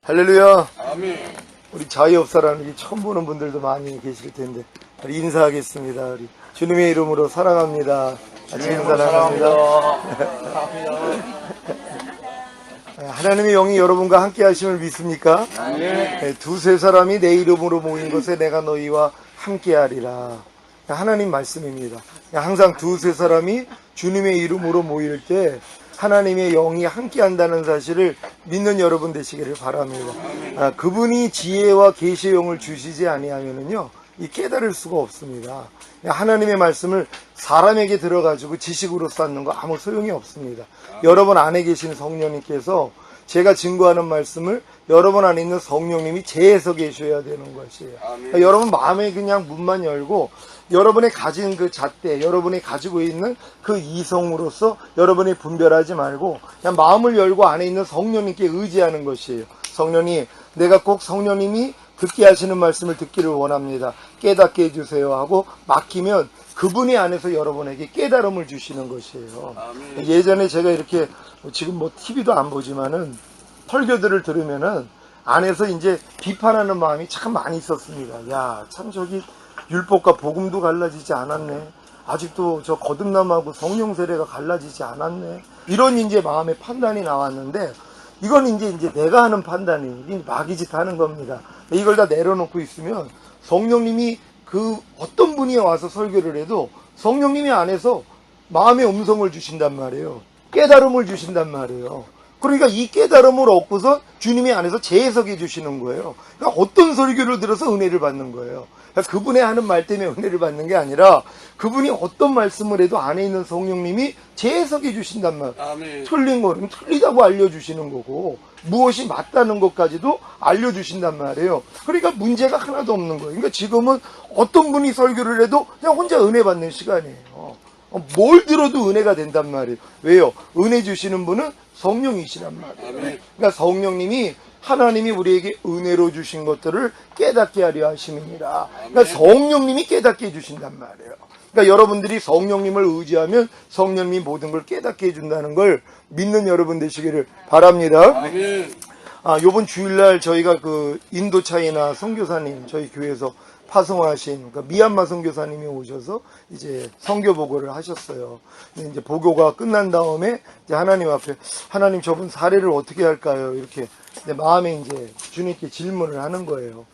할렐루야. 아멘. 우리 자유업사라는 처음 보는 분들도 많이 계실 텐데 우리 인사하겠습니다. 우리 주님의 이름으로 사랑합니다. 같이 인사합니다. 하나님의 영이 여러분과 함께 하심을 믿습니까? 아멘. 두세 사람이 내 이름으로 모인 것에 내가 너희와 함께 하리라. 하나님 말씀입니다. 항상 두세 사람이 주님의 이름으로 모일 때 하나님의 영이 함께 한다는 사실을 믿는 여러분 되시기를 바랍니다. 그분이 지혜와 계시의 영을 주시지 아니하면은요, 이 깨달을 수가 없습니다. 하나님의 말씀을 사람에게 들어가지고 지식으로 쌓는 거 아무 소용이 없습니다. 여러분 안에 계신 성령님께서 제가 증거하는 말씀을 여러분 안에 있는 성령님이 재해석해 주셔야 되는 것이에요. 그러니까 여러분 마음에 그냥 문만 열고 여러분이 가진 그 잣대, 여러분이 가지고 있는 그 이성으로서 여러분이 분별하지 말고 그냥 마음을 열고 안에 있는 성령님께 의지하는 것이에요. 성령님, 내가 꼭 성령님이 듣게 하시는 말씀을 듣기를 원합니다. 깨닫게 해주세요 하고 맡기면 그분이 안에서 여러분에게 깨달음을 주시는 것이에요. 아멘. 예전에 제가 이렇게 지금 뭐 TV도 안 보지만은 설교들을 들으면은 안에서 이제 비판하는 마음이 참 많이 있었습니다. 야, 참 저기 율법과 복음도 갈라지지 않았네. 아직도 저 거듭남하고 성령 세례가 갈라지지 않았네. 이런 이제 마음의 판단이 나왔는데 이건 이제 내가 하는 판단이 마귀짓 하는 겁니다. 이걸 다 내려놓고 있으면 성령님이 그 어떤 분이 와서 설교를 해도 성령님이 안에서 마음의 음성을 주신단 말이에요. 깨달음을 주신단 말이에요. 그러니까 이 깨달음을 얻고서 주님이 안에서 재해석해 주시는 거예요. 그러니까 어떤 설교를 들어서 은혜를 받는 거예요. 그러니까 그분의 하는 말 때문에 은혜를 받는 게 아니라 그분이 어떤 말씀을 해도 안에 있는 성령님이 재해석해 주신단 말이에요. 틀린 거는 틀리다고 알려주시는 거고 무엇이 맞다는 것까지도 알려주신단 말이에요. 그러니까 문제가 하나도 없는 거예요. 그러니까 지금은 어떤 분이 설교를 해도 그냥 혼자 은혜 받는 시간이에요. 뭘 들어도 은혜가 된단 말이에요. 왜요? 은혜 주시는 분은 성령이시란 말이에요. 그러니까 성령님이 하나님이 우리에게 은혜로 주신 것들을 깨닫게 하려 하심이니라. 그러니까 성령님이 깨닫게 해주신단 말이에요. 그러니까 여러분들이 성령님을 의지하면 성령님이 모든 걸 깨닫게 해준다는 걸 믿는 여러분 되시기를 바랍니다. 요번 주일날 저희가 그 인도 차이나 선교사님 저희 교회에서 파송하신 그러니까 미얀마 선교사님이 오셔서 이제 선교 보고를 하셨어요. 이제 보고가 끝난 다음에 이제 하나님 앞에 하나님 저분 사례를 어떻게 할까요? 이렇게 마음에 이제 주님께 질문을 하는 거예요.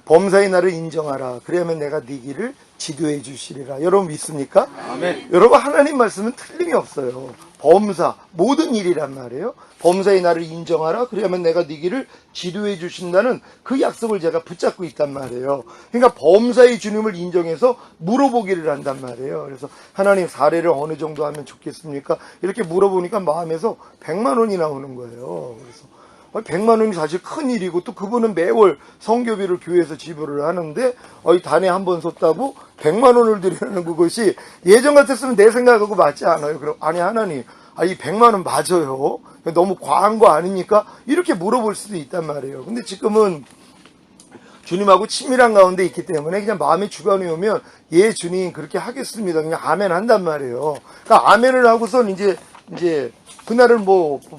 범사의 나를 인정하라. 그러면 내가 네 길을 지도해 주시리라. 여러분 믿습니까? 아멘. 여러분 하나님 말씀은 틀림이 없어요. 범사 모든 일이란 말이에요. 범사의 나를 인정하라. 그러면 내가 네 길을 지도해 주신다는 그 약속을 제가 붙잡고 있단 말이에요. 그러니까 범사의 주님을 인정해서 물어보기를 한단 말이에요. 그래서 하나님 사례를 어느 정도 하면 좋겠습니까? 이렇게 물어보니까 마음에서 100만 원이 나오는 거예요. 그래서 100만 원이 사실 큰 일이고 또 그분은 매월 성교비를 교회에서 지불을 하는데 단에 한 번 섰다고 100만 원을 드리는 그것이 예전 같았으면 내 생각하고 맞지 않아요. 그럼 아니 하나님 이 100만 원 맞아요. 너무 과한 거 아닙니까? 이렇게 물어볼 수도 있단 말이에요. 근데 지금은 주님하고 친밀한 가운데 있기 때문에 그냥 마음의 주관이 오면 예 주님 그렇게 하겠습니다. 그냥 아멘 한단 말이에요. 그러니까 아멘을 하고선 이제 그날은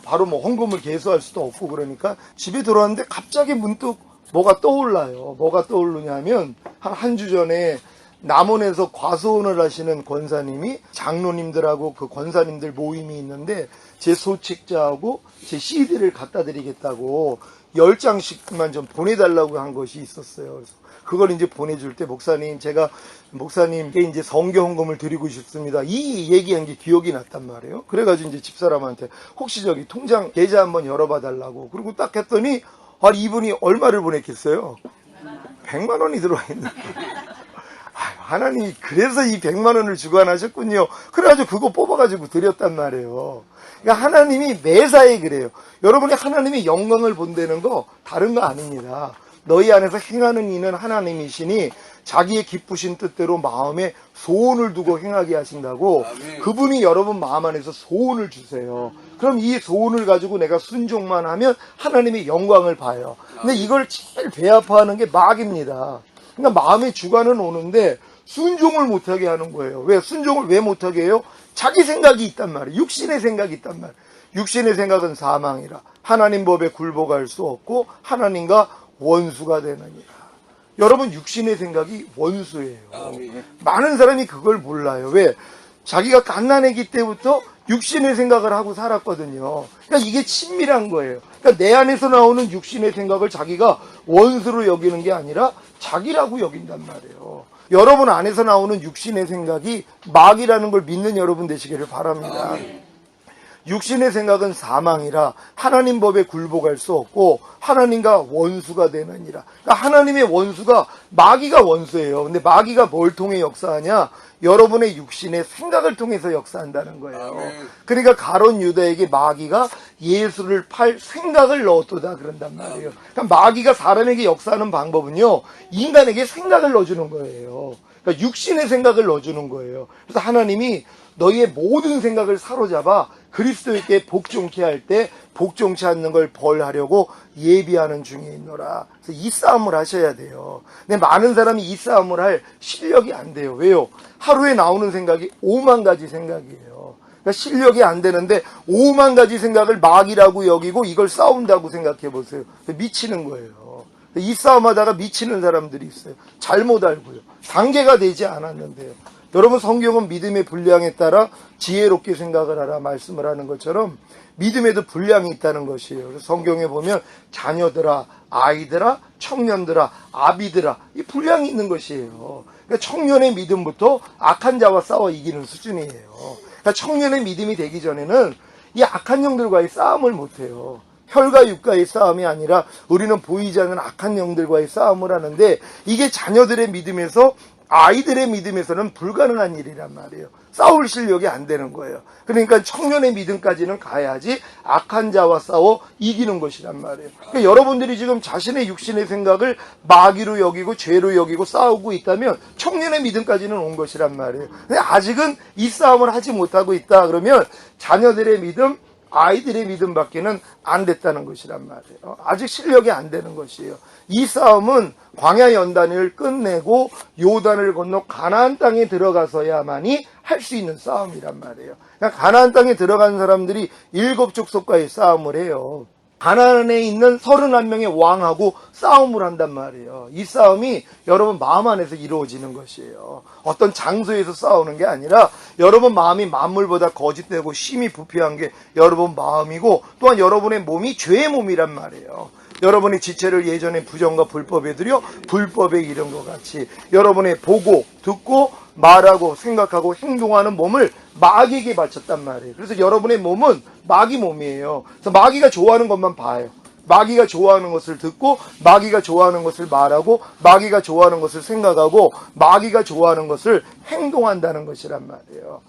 바로 헌금을 개수할 수도 없고 그러니까 집에 들어왔는데 갑자기 문득 뭐가 떠올라요. 뭐가 떠오르냐면 한 주 전에 남원에서 과수원을 하시는 권사님이 장로님들하고 그 권사님들 모임이 있는데 제 소책자하고 제 CD를 갖다 드리겠다고 10장씩만 좀 보내달라고 한 것이 있었어요. 그래서 그걸 이제 보내줄 때 제가 목사님께 이제 성교 헌금을 드리고 싶습니다. 이 얘기한 게 기억이 났단 말이에요. 그래가지고 이제 집사람한테 혹시 저기 통장 계좌 한번 열어봐 달라고. 그리고 딱 했더니 이분이 얼마를 보냈겠어요? 100만 원이 들어와 있는 하나님이 그래서 이 100만 원을 주관하셨군요. 그래가지고 그거 뽑아가지고 드렸단 말이에요. 그러니까 하나님이 매사에 그래요. 여러분이 하나님의 영광을 본다는 거 다른 거 아닙니다. 너희 안에서 행하는 이는 하나님이시니 자기의 기쁘신 뜻대로 마음에 소원을 두고 행하게 하신다고. 아멘. 그분이 여러분 마음 안에서 소원을 주세요. 그럼 이 소원을 가지고 내가 순종만 하면 하나님의 영광을 봐요. 근데 이걸 제일 배 아파하는 게 마귀입니다. 그러니까 마음의 주관은 오는데 순종을 못하게 하는 거예요. 왜? 순종을 왜 못하게 해요? 자기 생각이 있단 말이에요. 육신의 생각이 있단 말이에요. 육신의 생각은 사망이라 하나님 법에 굴복할 수 없고 하나님과 원수가 되느니라. 여러분, 육신의 생각이 원수예요. 많은 사람이 그걸 몰라요. 왜? 자기가 갓난아기 때부터 육신의 생각을 하고 살았거든요. 그러니까 이게 친밀한 거예요. 그러니까 내 안에서 나오는 육신의 생각을 자기가 원수로 여기는 게 아니라 자기라고 여긴단 말이에요. 여러분 안에서 나오는 육신의 생각이 마귀라는 걸 믿는 여러분 되시기를 바랍니다. 육신의 생각은 사망이라 하나님 법에 굴복할 수 없고 하나님과 원수가 되느니라. 그러니까 하나님의 원수가 마귀가 원수예요. 근데 마귀가 뭘 통해 역사하냐? 여러분의 육신의 생각을 통해서 역사한다는 거예요. 그러니까 가룟 유다에게 마귀가 예수를 팔 생각을 넣었도다 그런단 말이에요. 그러니까 마귀가 사람에게 역사하는 방법은요, 인간에게 생각을 넣어주는 거예요. 그러니까 육신의 생각을 넣어주는 거예요. 그래서 하나님이 너희의 모든 생각을 사로잡아 그리스도에게 복종케 할 때 복종치 않는 걸 벌하려고 예비하는 중에 있노라. 그래서 이 싸움을 하셔야 돼요. 근데 많은 사람이 이 싸움을 할 실력이 안 돼요. 왜요? 하루에 나오는 생각이 5만 가지 생각이에요. 그러니까 실력이 안 되는데 5만 가지 생각을 마귀라고 여기고 이걸 싸운다고 생각해 보세요. 미치는 거예요. 이 싸움하다가 미치는 사람들이 있어요. 잘못 알고요. 단계가 되지 않았는데요. 여러분, 성경은 믿음의 분량에 따라 지혜롭게 생각을 하라 말씀을 하는 것처럼 믿음에도 분량이 있다는 것이에요. 그래서 성경에 보면 자녀들아, 아이들아, 청년들아, 아비들아, 이 분량이 있는 것이에요. 그러니까 청년의 믿음부터 악한 자와 싸워 이기는 수준이에요. 그러니까 청년의 믿음이 되기 전에는 이 악한 영들과의 싸움을 못해요. 혈과 육과의 싸움이 아니라 우리는 보이지 않는 악한 영들과의 싸움을 하는데, 이게 자녀들의 믿음에서, 아이들의 믿음에서는 불가능한 일이란 말이에요. 싸울 실력이 안 되는 거예요. 그러니까 청년의 믿음까지는 가야지 악한 자와 싸워 이기는 것이란 말이에요. 그러니까 여러분들이 지금 자신의 육신의 생각을 마귀로 여기고 죄로 여기고 싸우고 있다면 청년의 믿음까지는 온 것이란 말이에요. 근데 아직은 이 싸움을 하지 못하고 있다 그러면 자녀들의 믿음, 아이들의 믿음밖에는 안 됐다는 것이란 말이에요. 아직 실력이 안 되는 것이에요. 이 싸움은 광야 연단을 끝내고 요단을 건너 가나안 땅에 들어가서야만이 할 수 있는 싸움이란 말이에요. 그러니까 가나안 땅에 들어간 사람들이 7족속과의 싸움을 해요. 가나안에 있는 31명의 왕하고 싸움을 한단 말이에요. 이 싸움이 여러분 마음 안에서 이루어지는 것이에요. 어떤 장소에서 싸우는 게 아니라 여러분 마음이 만물보다 거짓되고 심히 부패한 게 여러분 마음이고, 또한 여러분의 몸이 죄의 몸이란 말이에요. 여러분의 지체를 예전에 부정과 불법에 들여 불법에 이른 것 같이 여러분의 보고 듣고 말하고 생각하고 행동하는 몸을 마귀에게 바쳤단 말이에요. 그래서 여러분의 몸은 마귀 몸이에요. 그래서 마귀가 좋아하는 것만 봐요. 마귀가 좋아하는 것을 듣고 마귀가 좋아하는 것을 말하고 마귀가 좋아하는 것을 생각하고 마귀가 좋아하는 것을 행동한다는 것이란 말이에요.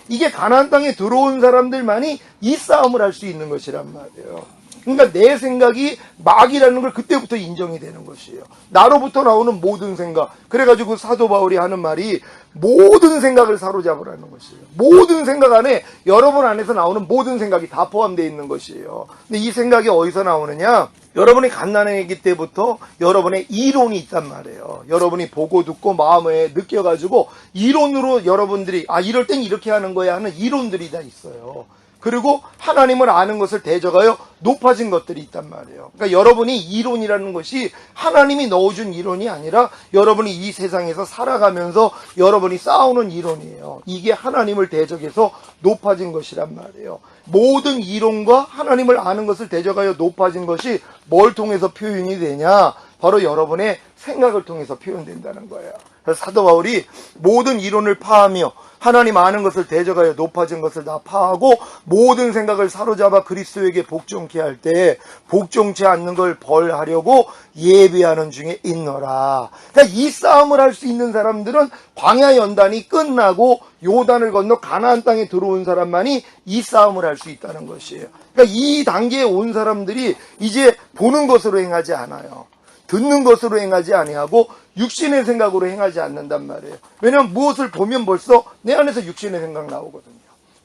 이게 가나안 땅에 들어온 사람들만이 이 싸움을 할 수 있는 것이란 말이에요. 그러니까 내 생각이 마귀라는 걸 그때부터 인정이 되는 것이에요. 나로부터 나오는 모든 생각. 그래가지고 사도 바울이 하는 말이 모든 생각을 사로잡으라는 것이에요. 모든 생각 안에 여러분 안에서 나오는 모든 생각이 다 포함되어 있는 것이에요. 근데 이 생각이 어디서 나오느냐? 여러분이 갓난아기 때부터 여러분의 이론이 있단 말이에요. 여러분이 보고 듣고 마음에 느껴가지고 이론으로 여러분들이 이럴 땐 이렇게 하는 거야 하는 이론들이 다 있어요. 그리고 하나님을 아는 것을 대적하여 높아진 것들이 있단 말이에요. 그러니까 여러분이 이론이라는 것이 하나님이 넣어준 이론이 아니라 여러분이 이 세상에서 살아가면서 여러분이 쌓아오는 이론이에요. 이게 하나님을 대적해서 높아진 것이란 말이에요. 모든 이론과 하나님을 아는 것을 대적하여 높아진 것이 뭘 통해서 표현이 되냐? 바로 여러분의 생각을 통해서 표현된다는 거예요. 그래서 사도 바울이 모든 이론을 파하며 하나님 아는 것을 대적하여 높아진 것을 다 파하고 모든 생각을 사로잡아 그리스도에게 복종케 할 때 복종치 않는 걸 벌하려고 예비하는 중에 있노라. 그러니까 이 싸움을 할 수 있는 사람들은 광야 연단이 끝나고 요단을 건너 가나안 땅에 들어온 사람만이 이 싸움을 할 수 있다는 것이에요. 그러니까 이 단계에 온 사람들이 이제 보는 것으로 행하지 않아요. 듣는 것으로 행하지 아니하고 육신의 생각으로 행하지 않는단 말이에요. 왜냐하면 무엇을 보면 벌써 내 안에서 육신의 생각 나오거든요.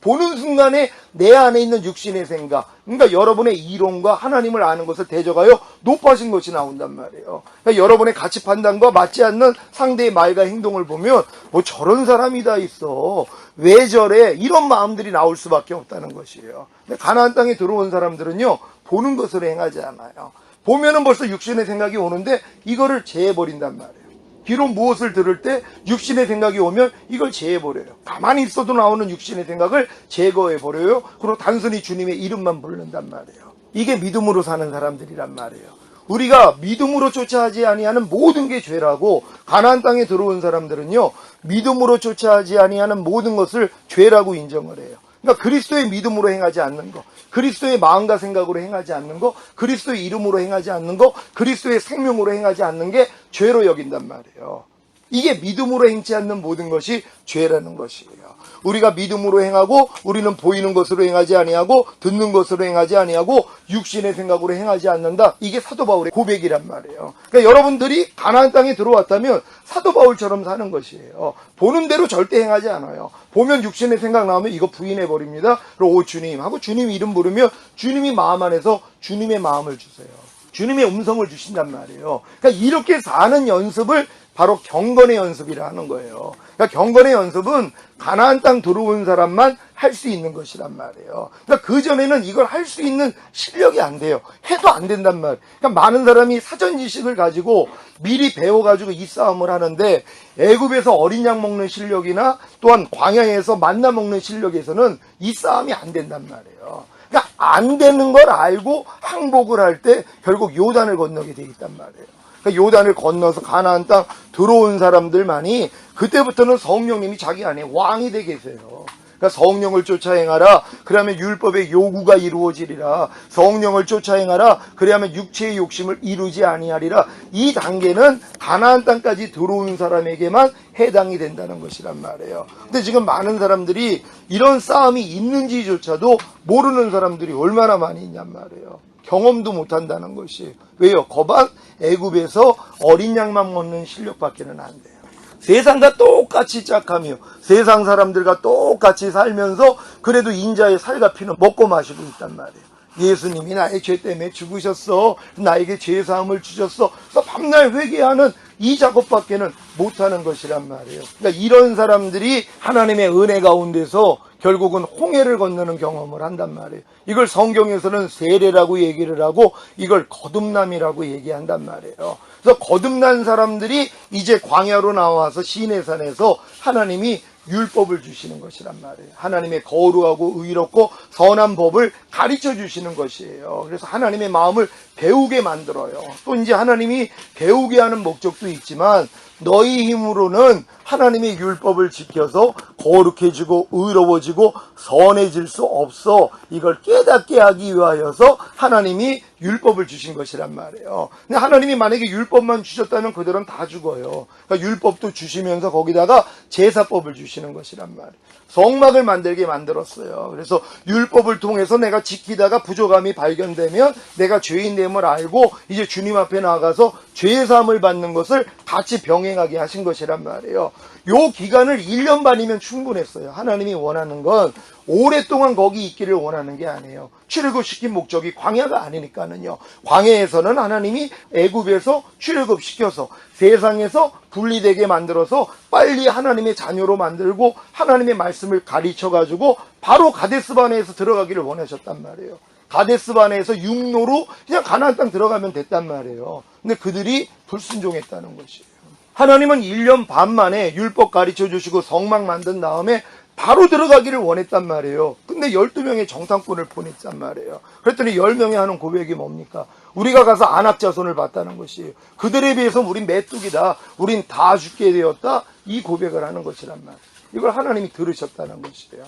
보는 순간에 내 안에 있는 육신의 생각, 그러니까 여러분의 이론과 하나님을 아는 것을 대적하여 높아진 것이 나온단 말이에요. 그러니까 여러분의 가치 판단과 맞지 않는 상대의 말과 행동을 보면 뭐 저런 사람이 다 있어, 왜 저래, 이런 마음들이 나올 수밖에 없다는 것이에요. 근데 가나안 땅에 들어온 사람들은요, 보는 것으로 행하지 않아요. 보면은 벌써 육신의 생각이 오는데 이거를 제해버린단 말이에요. 비록 무엇을 들을 때 육신의 생각이 오면 이걸 제해버려요. 가만히 있어도 나오는 육신의 생각을 제거해버려요. 그리고 단순히 주님의 이름만 부른단 말이에요. 이게 믿음으로 사는 사람들이란 말이에요. 우리가 믿음으로 쫓아하지 아니하는 모든 게 죄라고, 가나안 땅에 들어온 사람들은요, 믿음으로 쫓아하지 아니하는 모든 것을 죄라고 인정을 해요. 그러니까 그리스도의 믿음으로 행하지 않는 거, 그리스도의 마음과 생각으로 행하지 않는 거, 그리스도의 이름으로 행하지 않는 거, 그리스도의 생명으로 행하지 않는 게 죄로 여긴단 말이에요. 이게 믿음으로 행치 않는 모든 것이 죄라는 것이에요. 우리가 믿음으로 행하고 우리는 보이는 것으로 행하지 아니하고 듣는 것으로 행하지 아니하고 육신의 생각으로 행하지 않는다. 이게 사도 바울의 고백이란 말이에요. 그러니까 여러분들이 가나안 땅에 들어왔다면 사도 바울처럼 사는 것이에요. 보는 대로 절대 행하지 않아요. 보면 육신의 생각 나오면 이거 부인해버립니다. 그리고 오 주님 하고 주님 이름 부르면 주님이 마음 안에서 주님의 마음을 주세요. 주님의 음성을 주신단 말이에요. 그러니까 이렇게 사는 연습을 바로 경건의 연습이라는 거예요. 그러니까 경건의 연습은 가나안 땅 들어온 사람만 할 수 있는 것이란 말이에요. 그러니까 그전에는 이걸 할 수 있는 실력이 안 돼요. 해도 안 된단 말이에요. 그러니까 많은 사람이 사전 지식을 가지고 미리 배워가지고 이 싸움을 하는데, 애굽에서 어린 양 먹는 실력이나 또한 광야에서 만나 먹는 실력에서는 이 싸움이 안 된단 말이에요. 그러니까 안 되는 걸 알고 항복을 할 때 결국 요단을 건너게 돼 있단 말이에요. 그러니까 요단을 건너서 가나안 땅 들어온 사람들만이 그때부터는 성령님이 자기 안에 왕이 돼 계세요. 그러니까 성령을 쫓아 행하라, 그러면 율법의 요구가 이루어지리라. 성령을 쫓아 행하라, 그러면 육체의 욕심을 이루지 아니하리라. 이 단계는 가나안 땅까지 들어온 사람에게만 해당이 된다는 것이란 말이에요. 근데 지금 많은 사람들이 이런 싸움이 있는지조차도 모르는 사람들이 얼마나 많이 있냔 말이에요. 경험도 못한다는 것이. 왜요? 거반 애굽에서 어린 양만 먹는 실력밖에는 안 돼요. 세상과 똑같이 짝하며 세상 사람들과 똑같이 살면서 그래도 인자의 살과 피는 먹고 마시고 있단 말이에요. 예수님이 나의 죄 때문에 죽으셨어, 나에게 죄사함을 주셨어, 그래서 밤날 회개하는 이 작업밖에는 못하는 것이란 말이에요. 그러니까 이런 사람들이 하나님의 은혜 가운데서 결국은 홍해를 건너는 경험을 한단 말이에요. 이걸 성경에서는 세례라고 얘기를 하고 이걸 거듭남이라고 얘기한단 말이에요. 그래서 거듭난 사람들이 이제 광야로 나와서 시내산에서 하나님이 율법을 주시는 것이란 말이에요. 하나님의 거룩하고 의롭고 선한 법을 가르쳐 주시는 것이에요. 그래서 하나님의 마음을 배우게 만들어요. 또 이제 하나님이 배우게 하는 목적도 있지만, 너희 힘으로는 하나님의 율법을 지켜서 거룩해지고 의로워지고 선해질 수 없어. 이걸 깨닫게 하기 위하여서 하나님이 율법을 주신 것이란 말이에요. 근데 하나님이 만약에 율법만 주셨다면 그들은 다 죽어요. 그러니까 율법도 주시면서 거기다가 제사법을 주시는 것이란 말이에요. 성막을 만들게 만들었어요. 그래서 율법을 통해서 내가 지키다가 부족함이 발견되면 내가 죄인됨을 알고 이제 주님 앞에 나가서 죄사함을 받는 것을 같이 병행하게 하신 것이란 말이에요. 요 기간을 1년 반이면 충분했어요. 하나님이 원하는 건 오랫동안 거기 있기를 원하는 게 아니에요. 출애굽시킨 목적이 광야가 아니니까는요. 광야에서는 하나님이 애굽에서 출애굽시켜서 세상에서 분리되게 만들어서 빨리 하나님의 자녀로 만들고 하나님의 말씀을 가르쳐가지고 바로 가데스바네에서 들어가기를 원하셨단 말이에요. 가데스바네에서 육로로 그냥 가나안 땅 들어가면 됐단 말이에요. 근데 그들이 불순종했다는 것이에요. 하나님은 1년 반 만에 율법 가르쳐 주시고 성막 만든 다음에 바로 들어가기를 원했단 말이에요. 근데 12명의 정탐꾼을 보냈단 말이에요. 그랬더니 10명이 하는 고백이 뭡니까? 우리가 가서 안악자손을 봤다는 것이에요. 그들에 비해서 우린 메뚜기다, 우린 다 죽게 되었다, 이 고백을 하는 것이란 말이에요. 이걸 하나님이 들으셨다는 것이에요.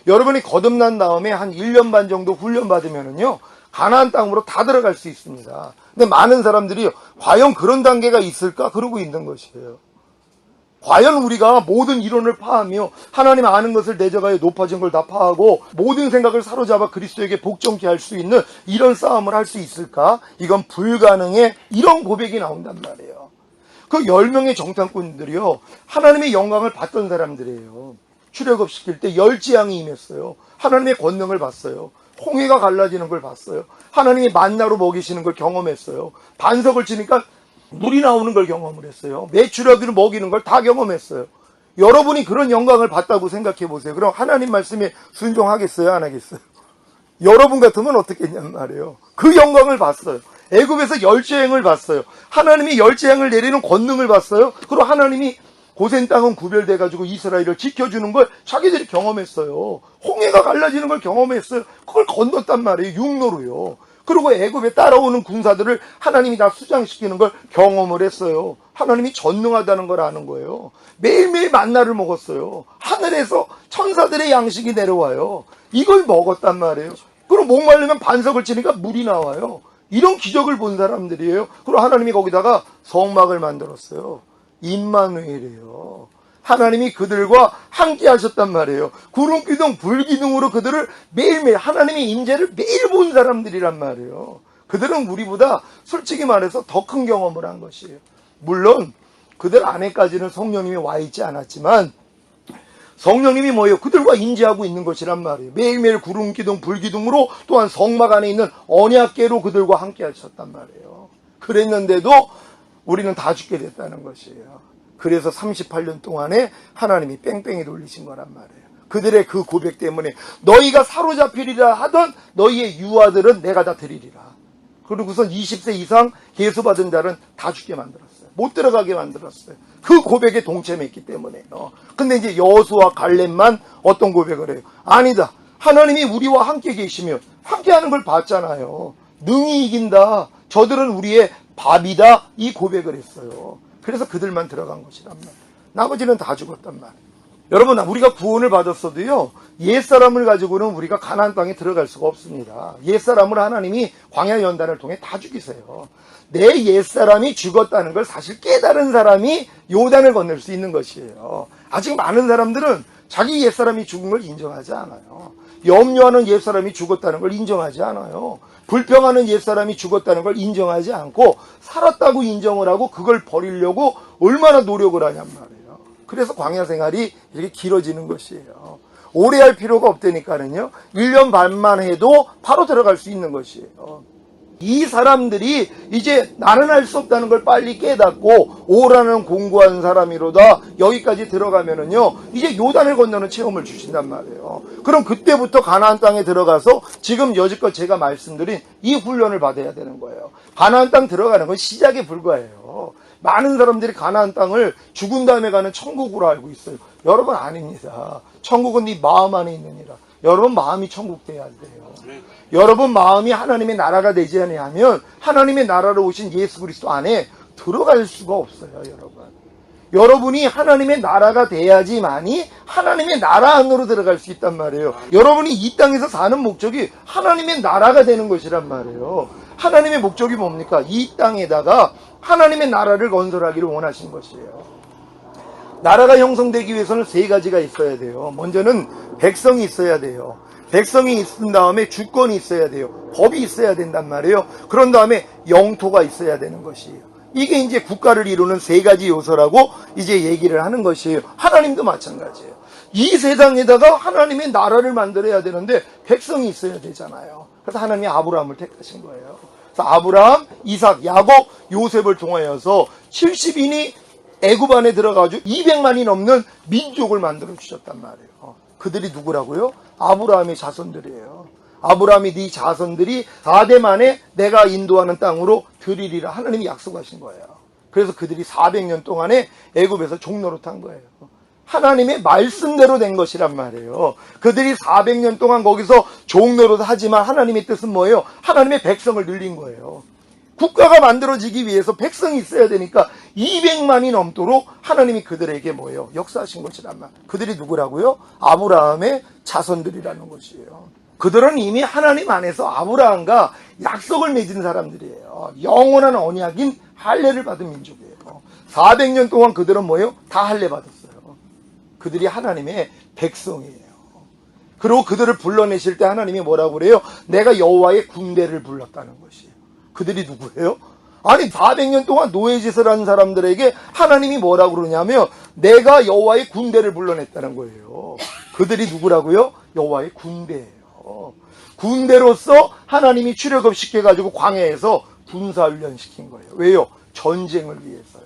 여러분이 거듭난 다음에 한 1년 반 정도 훈련 받으면은요, 가나안 땅으로 다 들어갈 수 있습니다. 근데 많은 사람들이 과연 그런 단계가 있을까? 그러고 있는 것이에요. 과연 우리가 모든 이론을 파하며 하나님 아는 것을 대적하여 높아진 걸 다 파하고 모든 생각을 사로잡아 그리스도에게 복종케 할 수 있는 이런 싸움을 할 수 있을까? 이건 불가능해. 이런 고백이 나온단 말이에요. 그 10명의 정탐꾼들이요, 하나님의 영광을 받던 사람들이에요. 출애굽시킬 때 열재앙이 임했어요. 하나님의 권능을 봤어요. 홍해가 갈라지는 걸 봤어요. 하나님이 만나로 먹이시는 걸 경험했어요. 반석을 치니까 물이 나오는 걸 경험을 했어요. 메추라기를 먹이는 걸 다 경험했어요. 여러분이 그런 영광을 봤다고 생각해 보세요. 그럼 하나님 말씀에 순종하겠어요? 안 하겠어요? 여러분 같으면 어떻겠냔 말이에요. 그 영광을 봤어요. 애굽에서 열재앙을 봤어요. 하나님이 열재앙을 내리는 권능을 봤어요. 그리고 하나님이 고센 땅은 구별돼가지고 이스라엘을 지켜주는 걸 자기들이 경험했어요. 홍해가 갈라지는 걸 경험했어요. 그걸 건넜단 말이에요. 육로로요. 그리고 애굽에 따라오는 군사들을 하나님이 다 수장시키는 걸 경험을 했어요. 하나님이 전능하다는 걸 아는 거예요. 매일매일 만나를 먹었어요. 하늘에서 천사들의 양식이 내려와요. 이걸 먹었단 말이에요. 그리고 목마르면 반석을 치니까 물이 나와요. 이런 기적을 본 사람들이에요. 그리고 하나님이 거기다가 성막을 만들었어요. 임마누엘이에요. 하나님이 그들과 함께 하셨단 말이에요. 구름기둥 불기둥으로 그들을 매일매일 하나님의 임재를 매일 본 사람들이란 말이에요. 그들은 우리보다 솔직히 말해서 더 큰 경험을 한 것이에요. 물론 그들 안에까지는 성령님이 와 있지 않았지만 성령님이 뭐예요? 그들과 임재하고 있는 것이란 말이에요. 매일매일 구름기둥 불기둥으로 또한 성막 안에 있는 언약궤로 그들과 함께 하셨단 말이에요. 그랬는데도 우리는 다 죽게 됐다는 것이에요. 그래서 38년 동안에 하나님이 뺑뺑이 돌리신 거란 말이에요. 그들의 그 고백 때문에 너희가 사로잡히리라 하던 너희의 유아들은 내가 다 드리리라. 그리고선 20세 이상 예수받은 자는 다 죽게 만들었어요. 못 들어가게 만들었어요. 그 고백에 동참했기 때문에요. 근데 이제 여호수아 갈렙만 어떤 고백을 해요? 아니다. 하나님이 우리와 함께 계시며 함께하는 걸 봤잖아요. 능히 이긴다. 저들은 우리의 밥이다. 이 고백을 했어요. 그래서 그들만 들어간 것이란 말이에요. 나머지는 다 죽었단 말이에요. 여러분, 우리가 구원을 받았어도요, 옛사람을 가지고는 우리가 가나안 땅에 들어갈 수가 없습니다. 옛사람을 하나님이 광야 연단을 통해 다 죽이세요. 내 옛사람이 죽었다는 걸 사실 깨달은 사람이 요단을 건널 수 있는 것이에요. 아직 많은 사람들은 자기 옛사람이 죽은 걸 인정하지 않아요. 염려하는 옛사람이 죽었다는 걸 인정하지 않아요. 불평하는 옛사람이 죽었다는 걸 인정하지 않고 살았다고 인정을 하고 그걸 버리려고 얼마나 노력을 하냔 말이에요. 그래서 광야 생활이 이렇게 길어지는 것이에요. 오래 할 필요가 없다니까는요. 1년 반만 해도 바로 들어갈 수 있는 것이에요. 이 사람들이 이제 나는 할 수 없다는 걸 빨리 깨닫고 오라는 공고한 사람이로다 여기까지 들어가면은요, 이제 요단을 건너는 체험을 주신단 말이에요. 그럼 그때부터 가나안 땅에 들어가서 지금 여지껏 제가 말씀드린 이 훈련을 받아야 되는 거예요. 가나안 땅 들어가는 건 시작에 불과해요. 많은 사람들이 가나안 땅을 죽은 다음에 가는 천국으로 알고 있어요. 여러분, 아닙니다. 천국은 네 마음 안에 있느니라. 여러분 마음이 천국 돼야 돼요. 여러분 마음이 하나님의 나라가 되지 않으면 하나님의 나라로 오신 예수 그리스도 안에 들어갈 수가 없어요. 여러분이 하나님의 나라가 돼야지만이 하나님의 나라 안으로 들어갈 수 있단 말이에요. 여러분이 이 땅에서 사는 목적이 하나님의 나라가 되는 것이란 말이에요. 하나님의 목적이 뭡니까? 이 땅에다가 하나님의 나라를 건설하기를 원하신 것이에요. 나라가 형성되기 위해서는 세 가지가 있어야 돼요. 먼저는 백성이 있어야 돼요. 백성이 있은 다음에 주권이 있어야 돼요. 법이 있어야 된단 말이에요. 그런 다음에 영토가 있어야 되는 것이에요. 이게 이제 국가를 이루는 세 가지 요소라고 이제 얘기를 하는 것이에요. 하나님도 마찬가지예요. 이 세상에다가 하나님의 나라를 만들어야 되는데 백성이 있어야 되잖아요. 그래서 하나님이 아브라함을 택하신 거예요. 그래서 아브라함, 이삭, 야곱, 요셉을 통하여서 70인이 애굽 안에 들어가지고 200만이 넘는 민족을 만들어 주셨단 말이에요. 그들이 누구라고요? 아브라함의 자손들이에요. 아브라함이 네 자손들이 4대 만에 내가 인도하는 땅으로 들이리라 하나님이 약속하신 거예요. 그래서 그들이 400년 동안에 애굽에서 종노릇 한 거예요. 하나님의 말씀대로 된 것이란 말이에요. 그들이 400년 동안 거기서 종노릇 하지만 하나님의 뜻은 뭐예요? 하나님의 백성을 늘린 거예요. 국가가 만들어지기 위해서 백성이 있어야 되니까 200만이 넘도록 하나님이 그들에게 뭐예요? 역사하신 것이란 말. 그들이 누구라고요? 아브라함의 자손들이라는 것이에요. 그들은 이미 하나님 안에서 아브라함과 약속을 맺은 사람들이에요. 영원한 언약인 할례를 받은 민족이에요. 400년 동안 그들은 뭐예요? 다 할례 받았어요. 그들이 하나님의 백성이에요. 그리고 그들을 불러내실 때 하나님이 뭐라고 그래요? 내가 여호와의 군대를 불렀다는 것이에요. 그들이 누구예요? 아니 400년 동안 노예짓을 한 사람들에게 하나님이 뭐라고 그러냐면 내가 여호와의 군대를 불러냈다는 거예요. 그들이 누구라고요? 여호와의 군대예요. 군대로서 하나님이 출애굽시켜가지고 광야에서 군사훈련시킨 거예요. 왜요? 전쟁을 위해서요.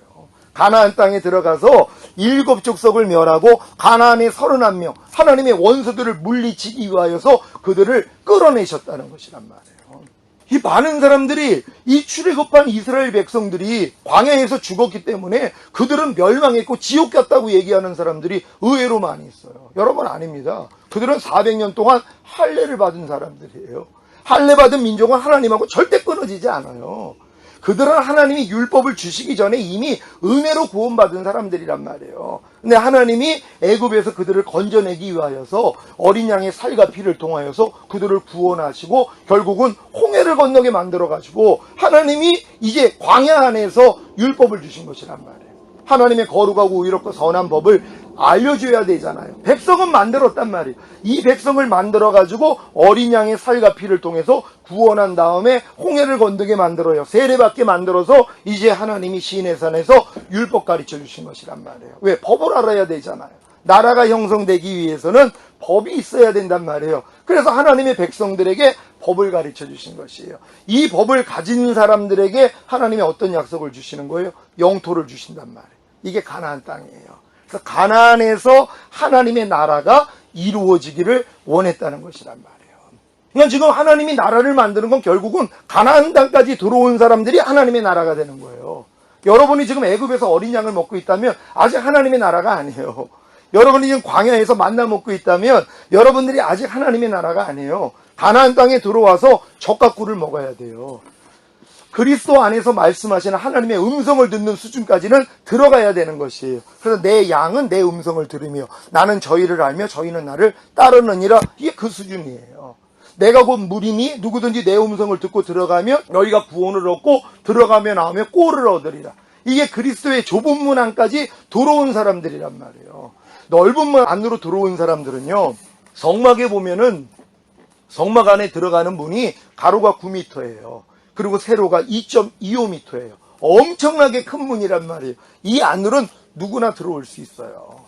가나안 땅에 들어가서 7족속을 멸하고 가나안의 31명 하나님의 원수들을 물리치기 위하여서 그들을 끌어내셨다는 것이란 말이에요. 이 많은 사람들이 이 출애굽한 이스라엘 백성들이 광야에서 죽었기 때문에 그들은 멸망했고 지옥 갔다고 얘기하는 사람들이 의외로 많이 있어요. 여러분 아닙니다. 그들은 400년 동안 할례를 받은 사람들이에요. 할례 받은 민족은 하나님하고 절대 끊어지지 않아요. 그들은 하나님이 율법을 주시기 전에 이미 은혜로 구원받은 사람들이란 말이에요. 근데 하나님이 애굽에서 그들을 건져내기 위하여서 어린 양의 살과 피를 통하여서 그들을 구원하시고 결국은 홍해를 건너게 만들어가지고 하나님이 이제 광야 안에서 율법을 주신 것이란 말이에요. 하나님의 거룩하고 의롭고 선한 법을 알려줘야 되잖아요. 백성은 만들었단 말이에요. 이 백성을 만들어가지고 어린 양의 살과 피를 통해서 구원한 다음에 홍해를 건너게 만들어요. 세례받게 만들어서 이제 하나님이 시내산에서 율법 가르쳐 주신 것이란 말이에요. 왜? 법을 알아야 되잖아요. 나라가 형성되기 위해서는 법이 있어야 된단 말이에요. 그래서 하나님의 백성들에게 법을 가르쳐 주신 것이에요. 이 법을 가진 사람들에게 하나님이 어떤 약속을 주시는 거예요? 영토를 주신단 말이에요. 이게 가나안 땅이에요. 그래서 가나안에서 하나님의 나라가 이루어지기를 원했다는 것이란 말이에요. 그러니까 지금 하나님이 나라를 만드는 건 결국은 가나안 땅까지 들어온 사람들이 하나님의 나라가 되는 거예요. 여러분이 지금 애굽에서 어린 양을 먹고 있다면 아직 하나님의 나라가 아니에요. 여러분이 지금 광야에서 만나 먹고 있다면 여러분들이 아직 하나님의 나라가 아니에요. 가나안 땅에 들어와서 젖과 꿀을 먹어야 돼요. 그리스도 안에서 말씀하시는 하나님의 음성을 듣는 수준까지는 들어가야 되는 것이에요. 그래서 내 양은 내 음성을 들으며 나는 저희를 알며 저희는 나를 따르느니라. 이게 그 수준이에요. 내가 곧 물이니 누구든지 내 음성을 듣고 들어가면 너희가 구원을 얻고 들어가며 나오며 꼴을 얻으리라. 이게 그리스도의 좁은 문 안까지 들어온 사람들이란 말이에요. 넓은 문 안으로 들어온 사람들은요, 성막에 보면은 성막 안에 들어가는 문이 가로가 9m예요. 그리고 세로가 2.25m예요. 엄청나게 큰 문이란 말이에요. 이 안으로는 누구나 들어올 수 있어요.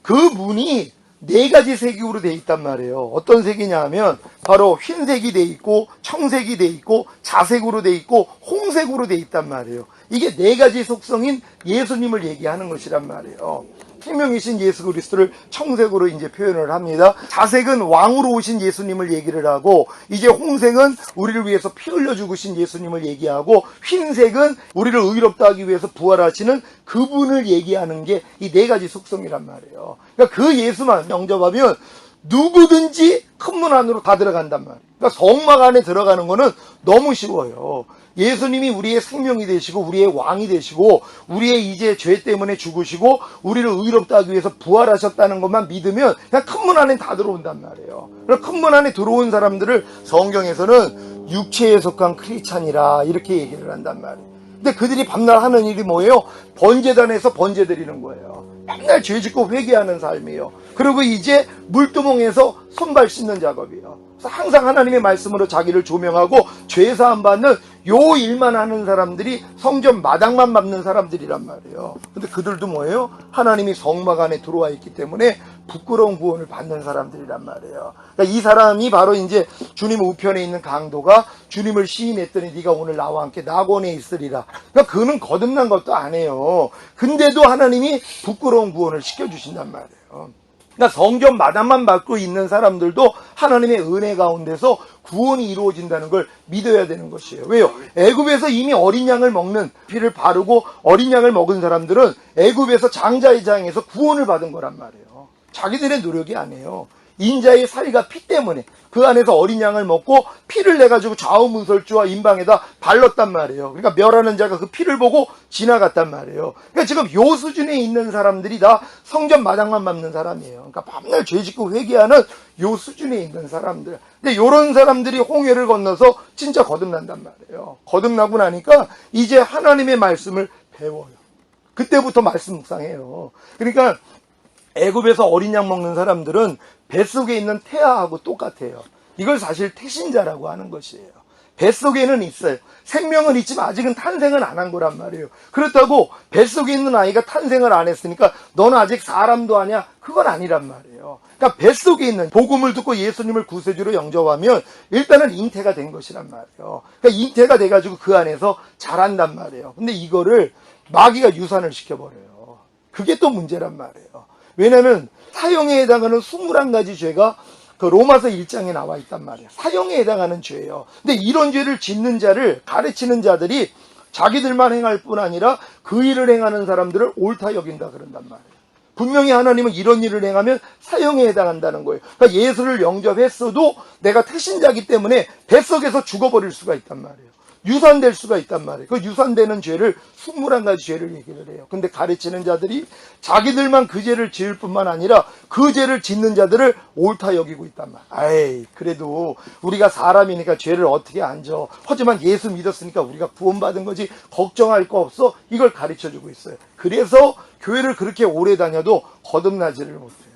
그 문이 4가지 색으로 되어 있단 말이에요. 어떤 색이냐 하면 바로 흰색이 되어 있고 청색이 되어 있고 자색으로 되어 있고 홍색으로 되어 있단 말이에요. 이게 4가지 속성인 예수님을 얘기하는 것이란 말이에요. 생명이신 예수 그리스도를 청색으로 이제 표현을 합니다. 자색은 왕으로 오신 예수님을 얘기를 하고, 이제 홍색은 우리를 위해서 피 흘려 죽으신 예수님을 얘기하고, 흰색은 우리를 의롭다 하기 위해서 부활하시는 그분을 얘기하는 게 이 4가지 속성이란 말이에요. 그러니까 그 예수만 영접하면 누구든지 큰 문 안으로 다 들어간단 말이에요. 그러니까 성막 안에 들어가는 거는 너무 쉬워요. 예수님이 우리의 생명이 되시고 우리의 왕이 되시고 우리의 이제 죄 때문에 죽으시고 우리를 의롭다 하기 위해서 부활하셨다는 것만 믿으면 그냥 큰 문 안에 다 들어온단 말이에요. 큰 문 안에 들어온 사람들을 성경에서는 육체에 속한 크리스찬이라 이렇게 얘기를 한단 말이에요. 근데 그들이 밤낮 하는 일이 뭐예요? 번제단에서 번제 드리는 거예요. 맨날 죄 짓고 회개하는 삶이에요. 그리고 이제 물두멍에서 손발 씻는 작업이에요. 그래서 항상 하나님의 말씀으로 자기를 조명하고 죄사함 받는 요 일만 하는 사람들이 성전 마당만 밟는 사람들이란 말이에요. 근데 그들도 뭐예요? 하나님이 성막 안에 들어와 있기 때문에 부끄러운 구원을 받는 사람들이란 말이에요. 그러니까 이 사람이 바로 이제 주님 우편에 있는 강도가 주님을 시인했더니 네가 오늘 나와 함께 낙원에 있으리라. 그러니까 그는 거듭난 것도 아니에요. 근데도 하나님이 부끄러운 구원을 시켜주신단 말이에요. 그러니까 성전 마당만 밟고 있는 사람들도 하나님의 은혜 가운데서 구원이 이루어진다는 걸 믿어야 되는 것이에요. 왜요? 애굽에서 이미 어린 양을 먹는 피를 바르고 어린 양을 먹은 사람들은 애굽에서 장자의 장에서 구원을 받은 거란 말이에요. 자기들의 노력이 아니에요. 인자의 살과 피 때문에 그 안에서 어린 양을 먹고 피를 내가지고 좌우문설주와 임방에다 발랐단 말이에요. 그러니까 멸하는 자가 그 피를 보고 지나갔단 말이에요. 그러니까 지금 요 수준에 있는 사람들이 다 성전 마당만 밟는 사람이에요. 그러니까 밤날 죄짓고 회개하는 요 수준에 있는 사람들. 근데 요런 사람들이 홍해를 건너서 진짜 거듭난단 말이에요. 거듭나고 나니까 이제 하나님의 말씀을 배워요. 그때부터 말씀 묵상해요. 그러니까 애굽에서 어린 양 먹는 사람들은 뱃속에 있는 태아하고 똑같아요. 이걸 사실 태신자라고 하는 것이에요. 뱃속에는 있어요. 생명은 있지만 아직은 탄생은 안 한 거란 말이에요. 그렇다고 뱃속에 있는 아이가 탄생을 안 했으니까 너는 아직 사람도 아니야? 그건 아니란 말이에요. 그러니까 뱃속에 있는 복음을 듣고 예수님을 구세주로 영접하면 일단은 잉태가 된 것이란 말이에요. 그러니까 잉태가 돼가지고 그 안에서 자란단 말이에요. 근데 이거를 마귀가 유산을 시켜버려요. 그게 또 문제란 말이에요. 왜냐하면 사형에 해당하는 21가지 죄가 그 로마서 1장에 나와 있단 말이에요. 사형에 해당하는 죄예요. 근데 이런 죄를 짓는 자를 가르치는 자들이 자기들만 행할 뿐 아니라 그 일을 행하는 사람들을 옳다 여긴다 그런단 말이에요. 분명히 하나님은 이런 일을 행하면 사형에 해당한다는 거예요. 그러니까 예수를 영접했어도 내가 태신자이기 때문에 뱃속에서 죽어버릴 수가 있단 말이에요. 유산될 수가 있단 말이에요. 그 유산되는 죄를 21가지 죄를 얘기를 해요. 근데 가르치는 자들이 자기들만 그 죄를 지을 뿐만 아니라 그 죄를 짓는 자들을 옳다 여기고 있단 말이에요. 에이, 그래도 우리가 사람이니까 죄를 어떻게 안 져. 하지만 예수 믿었으니까 우리가 구원받은 거지 걱정할 거 없어. 이걸 가르쳐주고 있어요. 그래서 교회를 그렇게 오래 다녀도 거듭나지를 못해요.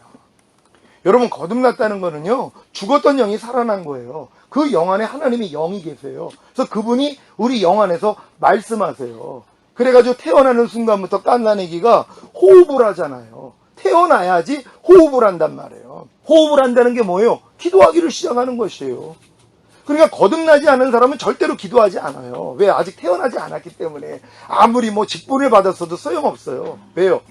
여러분, 거듭났다는 거는요, 죽었던 영이 살아난 거예요. 그 영 안에 하나님이 영이 계세요. 그래서 그분이 우리 영 안에서 말씀하세요. 그래가지고 태어나는 순간부터 갓난아기가 호흡을 하잖아요. 태어나야지 호흡을 한단 말이에요. 호흡을 한다는 게 뭐예요? 기도하기를 시작하는 것이에요. 그러니까 거듭나지 않은 사람은 절대로 기도하지 않아요. 왜? 아직 태어나지 않았기 때문에. 아무리 뭐 직분을 받았어도 소용없어요. 왜요?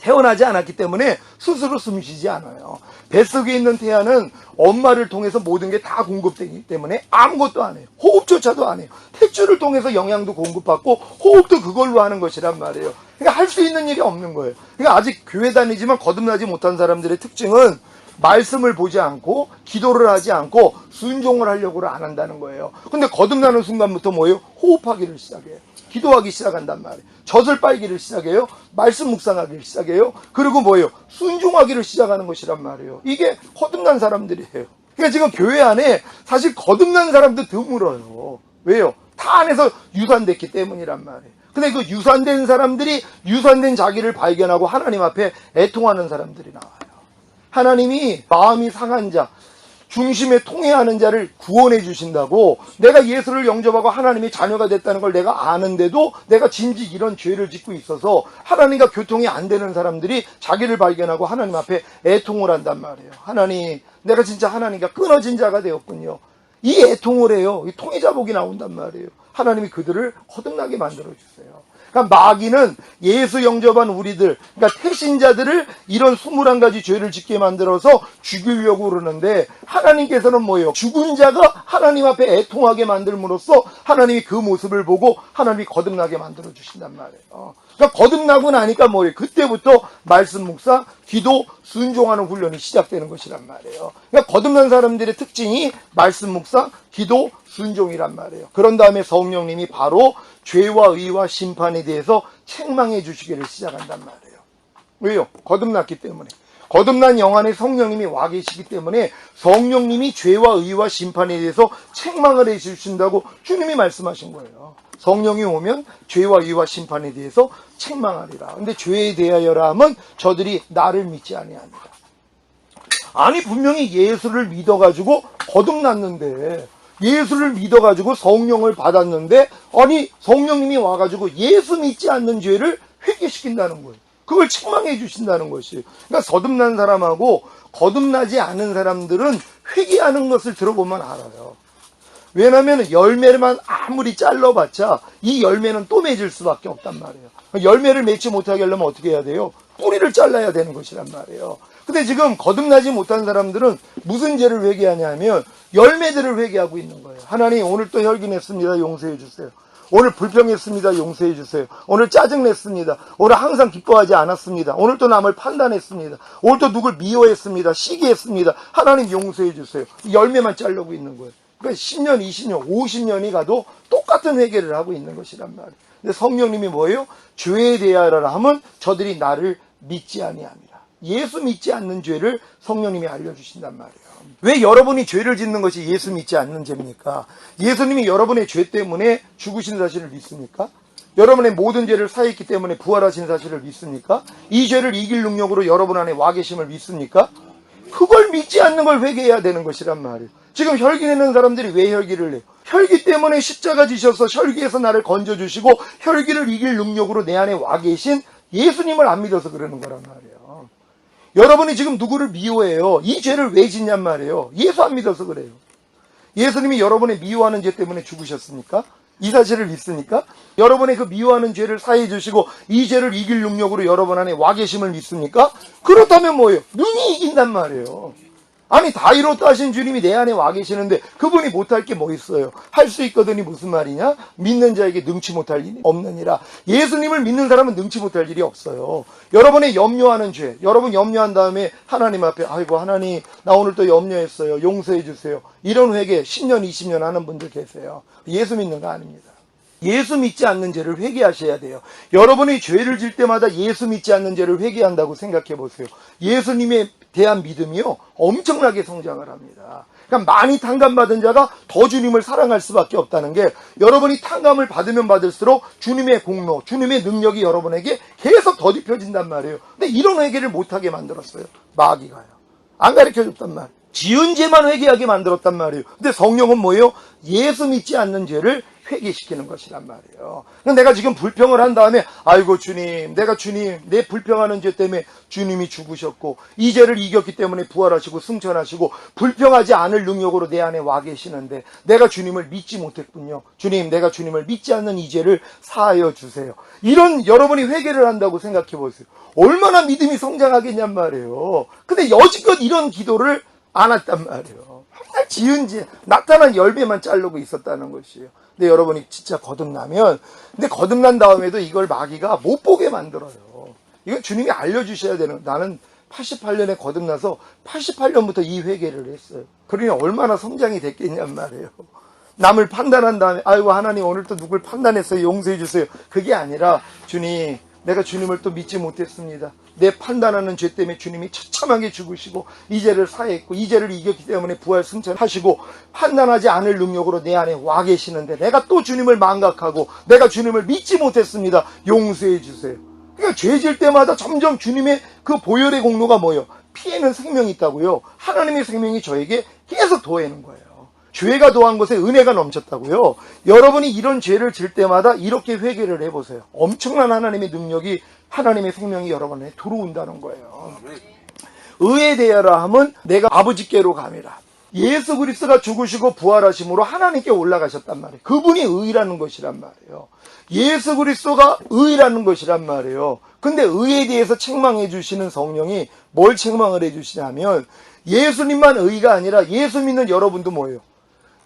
태어나지 않았기 때문에 스스로 숨쉬지 않아요. 뱃속에 있는 태아는 엄마를 통해서 모든 게 다 공급되기 때문에 아무것도 안 해요. 호흡조차도 안 해요. 탯줄을 통해서 영양도 공급받고 호흡도 그걸로 하는 것이란 말이에요. 그러니까 할 수 있는 일이 없는 거예요. 그러니까 아직 교회 다니지만 거듭나지 못한 사람들의 특징은 말씀을 보지 않고 기도를 하지 않고 순종을 하려고 안 한다는 거예요. 근데 거듭나는 순간부터 뭐예요? 호흡하기를 시작해요. 기도하기 시작한단 말이에요. 젖을 빨기를 시작해요. 말씀 묵상하기를 시작해요. 그리고 뭐예요? 순종하기를 시작하는 것이란 말이에요. 이게 거듭난 사람들이에요. 그러니까 지금 교회 안에 사실 거듭난 사람도 드물어요. 왜요? 다 안에서 유산됐기 때문이란 말이에요. 근데 그 유산된 사람들이 유산된 자기를 발견하고 하나님 앞에 애통하는 사람들이 나와요. 하나님이 마음이 상한 자, 중심에 통해하는 자를 구원해 주신다고. 내가 예수를 영접하고 하나님의 자녀가 됐다는 걸 내가 아는데도 내가 진즉 이런 죄를 짓고 있어서 하나님과 교통이 안 되는 사람들이 자기를 발견하고 하나님 앞에 애통을 한단 말이에요. 하나님, 내가 진짜 하나님과 끊어진 자가 되었군요. 이 애통을 해요. 이 통해자복이 나온단 말이에요. 하나님이 그들을 거듭나게 만들어주세요. 그러니까 마귀는 예수 영접한 우리들, 그러니까 태신자들을 이런 21가지 죄를 짓게 만들어서 죽이려고 그러는데, 하나님께서는 뭐예요? 죽은 자가 하나님 앞에 애통하게 만들므로써 하나님이 그 모습을 보고 하나님이 거듭나게 만들어 주신단 말이에요. 그러니까 거듭나고 나니까 뭐예요? 그때부터 말씀 묵상, 기도, 순종하는 훈련이 시작되는 것이란 말이에요. 그러니까 거듭난 사람들의 특징이 말씀 묵상, 기도, 순종이란 말이에요. 그런 다음에 성령님이 바로 죄와 의와 심판에 대해서 책망해 주시기를 시작한단 말이에요. 왜요? 거듭났기 때문에. 거듭난 영 안에 성령님이 와 계시기 때문에 성령님이 죄와 의와 심판에 대해서 책망을 해 주신다고 주님이 말씀하신 거예요. 성령이 오면 죄와 의와 심판에 대해서 책망하리라. 근데 죄에 대하여라 하면 저들이 나를 믿지 아니하니라. 아니, 분명히 예수를 믿어가지고 거듭났는데, 예수를 믿어가지고 성령을 받았는데, 아니 성령님이 와가지고 예수 믿지 않는 죄를 회개시킨다는 거예요. 그걸 책망해 주신다는 것이에요. 그러니까 거듭난 사람하고 거듭나지 않은 사람들은 회개하는 것을 들어보면 알아요. 왜냐하면 열매만 아무리 잘라봤자 이 열매는 또 맺을 수밖에 없단 말이에요. 열매를 맺지 못하게 하려면 어떻게 해야 돼요? 뿌리를 잘라야 되는 것이란 말이에요. 근데 지금 거듭나지 못한 사람들은 무슨 죄를 회개하냐면 열매들을 회개하고 있는 거예요. 하나님, 오늘 또 혈기냈습니다. 용서해 주세요. 오늘 불평했습니다. 용서해 주세요. 오늘 짜증냈습니다. 오늘 항상 기뻐하지 않았습니다. 오늘 또 남을 판단했습니다. 오늘 또 누굴 미워했습니다. 시기했습니다. 하나님 용서해 주세요. 열매만 자르고 있는 거예요. 그러니까 10년, 20년, 50년이 가도 똑같은 회개를 하고 있는 것이란 말이에요. 근데 성령님이 뭐예요? 죄에 대하여라 하면 저들이 나를 믿지 아니합니다. 예수 믿지 않는 죄를 성령님이 알려주신단 말이에요. 왜 여러분이 죄를 짓는 것이 예수 믿지 않는 죄입니까? 예수님이 여러분의 죄 때문에 죽으신 사실을 믿습니까? 여러분의 모든 죄를 사했기 때문에 부활하신 사실을 믿습니까? 이 죄를 이길 능력으로 여러분 안에 와 계심을 믿습니까? 그걸 믿지 않는 걸 회개해야 되는 것이란 말이에요. 지금 혈기 내는 사람들이 왜 혈기를 내요? 혈기 때문에 십자가 지셔서 혈기에서 나를 건져주시고 혈기를 이길 능력으로 내 안에 와 계신 예수님을 안 믿어서 그러는 거란 말이에요. 여러분이 지금 누구를 미워해요? 이 죄를 왜 짓냔 말이에요. 예수 안 믿어서 그래요. 예수님이 여러분의 미워하는 죄 때문에 죽으셨습니까? 이 사실을 믿습니까? 여러분의 그 미워하는 죄를 사해 주시고 이 죄를 이길 능력으로 여러분 안에 와 계심을 믿습니까? 그렇다면 뭐예요? 능히 이긴단 말이에요. 아니 다 이뤘다 하신 주님이 내 안에 와 계시는데 그분이 못할 게 뭐 있어요? 할 수 있거든이 무슨 말이냐? 믿는 자에게 능치 못할 일이 없느니라. 예수님을 믿는 사람은 능치 못할 일이 없어요. 여러분의 염려하는 죄, 여러분 염려한 다음에 하나님 앞에 아이고 하나님 나 오늘 또 염려했어요. 용서해 주세요. 이런 회개 10년 20년 하는 분들 계세요. 예수 믿는 거 아닙니다. 예수 믿지 않는 죄를 회개하셔야 돼요. 여러분이 죄를 질 때마다 예수 믿지 않는 죄를 회개한다고 생각해 보세요. 예수님에 대한 믿음이요 엄청나게 성장을 합니다. 그러니까 많이 탕감받은 자가 더 주님을 사랑할 수밖에 없다는 게 여러분이 탕감을 받으면 받을수록 주님의 공로, 주님의 능력이 여러분에게 계속 더딥혀진단 말이에요. 근데 이런 회개를 못하게 만들었어요. 마귀가요. 안 가르쳐줬단 말이에요. 지은 죄만 회개하게 만들었단 말이에요. 근데 성령은 뭐예요? 예수 믿지 않는 죄를 회개시키는 것이란 말이에요. 내가 지금 불평을 한 다음에 아이고 주님, 내가 주님 내 불평하는 죄 때문에 주님이 죽으셨고 이 죄를 이겼기 때문에 부활하시고 승천하시고 불평하지 않을 능력으로 내 안에 와 계시는데 내가 주님을 믿지 못했군요. 주님, 내가 주님을 믿지 않는 이 죄를 사하여 주세요. 이런 여러분이 회개를 한다고 생각해 보세요. 얼마나 믿음이 성장하겠냔 말이에요. 근데 여지껏 이런 기도를 안 했단 말이에요. 맨날 지은 죄, 나타난 열매만 자르고 있었다는 것이에요. 근데 여러분이 진짜 거듭나면, 근데 거듭난 다음에도 이걸 마귀가 못 보게 만들어요. 이건 주님이 알려주셔야 되는, 나는 88년에 거듭나서 88년부터 이 회개를 했어요. 그러니 얼마나 성장이 됐겠냔 말이에요. 남을 판단한 다음에, 아이고, 하나님 오늘 또 누굴 판단했어요. 용서해 주세요. 그게 아니라, 주님, 내가 주님을 또 믿지 못했습니다. 내 판단하는 죄 때문에 주님이 처참하게 죽으시고 이 죄를 사했고 이 죄를 이겼기 때문에 부활 승천하시고 판단하지 않을 능력으로 내 안에 와 계시는데 내가 또 주님을 망각하고 내가 주님을 믿지 못했습니다. 용서해 주세요. 그러니까 죄질 때마다 점점 주님의 그 보혈의 공로가 뭐예요? 피에는 생명이 있다고요. 하나님의 생명이 저에게 계속 더해는 거예요. 죄가 더한 것에 은혜가 넘쳤다고요. 여러분이 이런 죄를 질 때마다 이렇게 회개를 해보세요. 엄청난 하나님의 능력이, 하나님의 생명이 여러분 안에 들어온다는 거예요. 의에 대하라 함은 내가 아버지께로 감이라. 예수 그리스도가 죽으시고 부활하심으로 하나님께 올라가셨단 말이에요. 그분이 의라는 것이란 말이에요. 예수 그리스도가 의라는 것이란 말이에요. 근데 의에 대해서 책망해 주시는 성령이 뭘 책망을 해 주시냐면 예수님만 의가 아니라 예수 믿는 여러분도 뭐예요?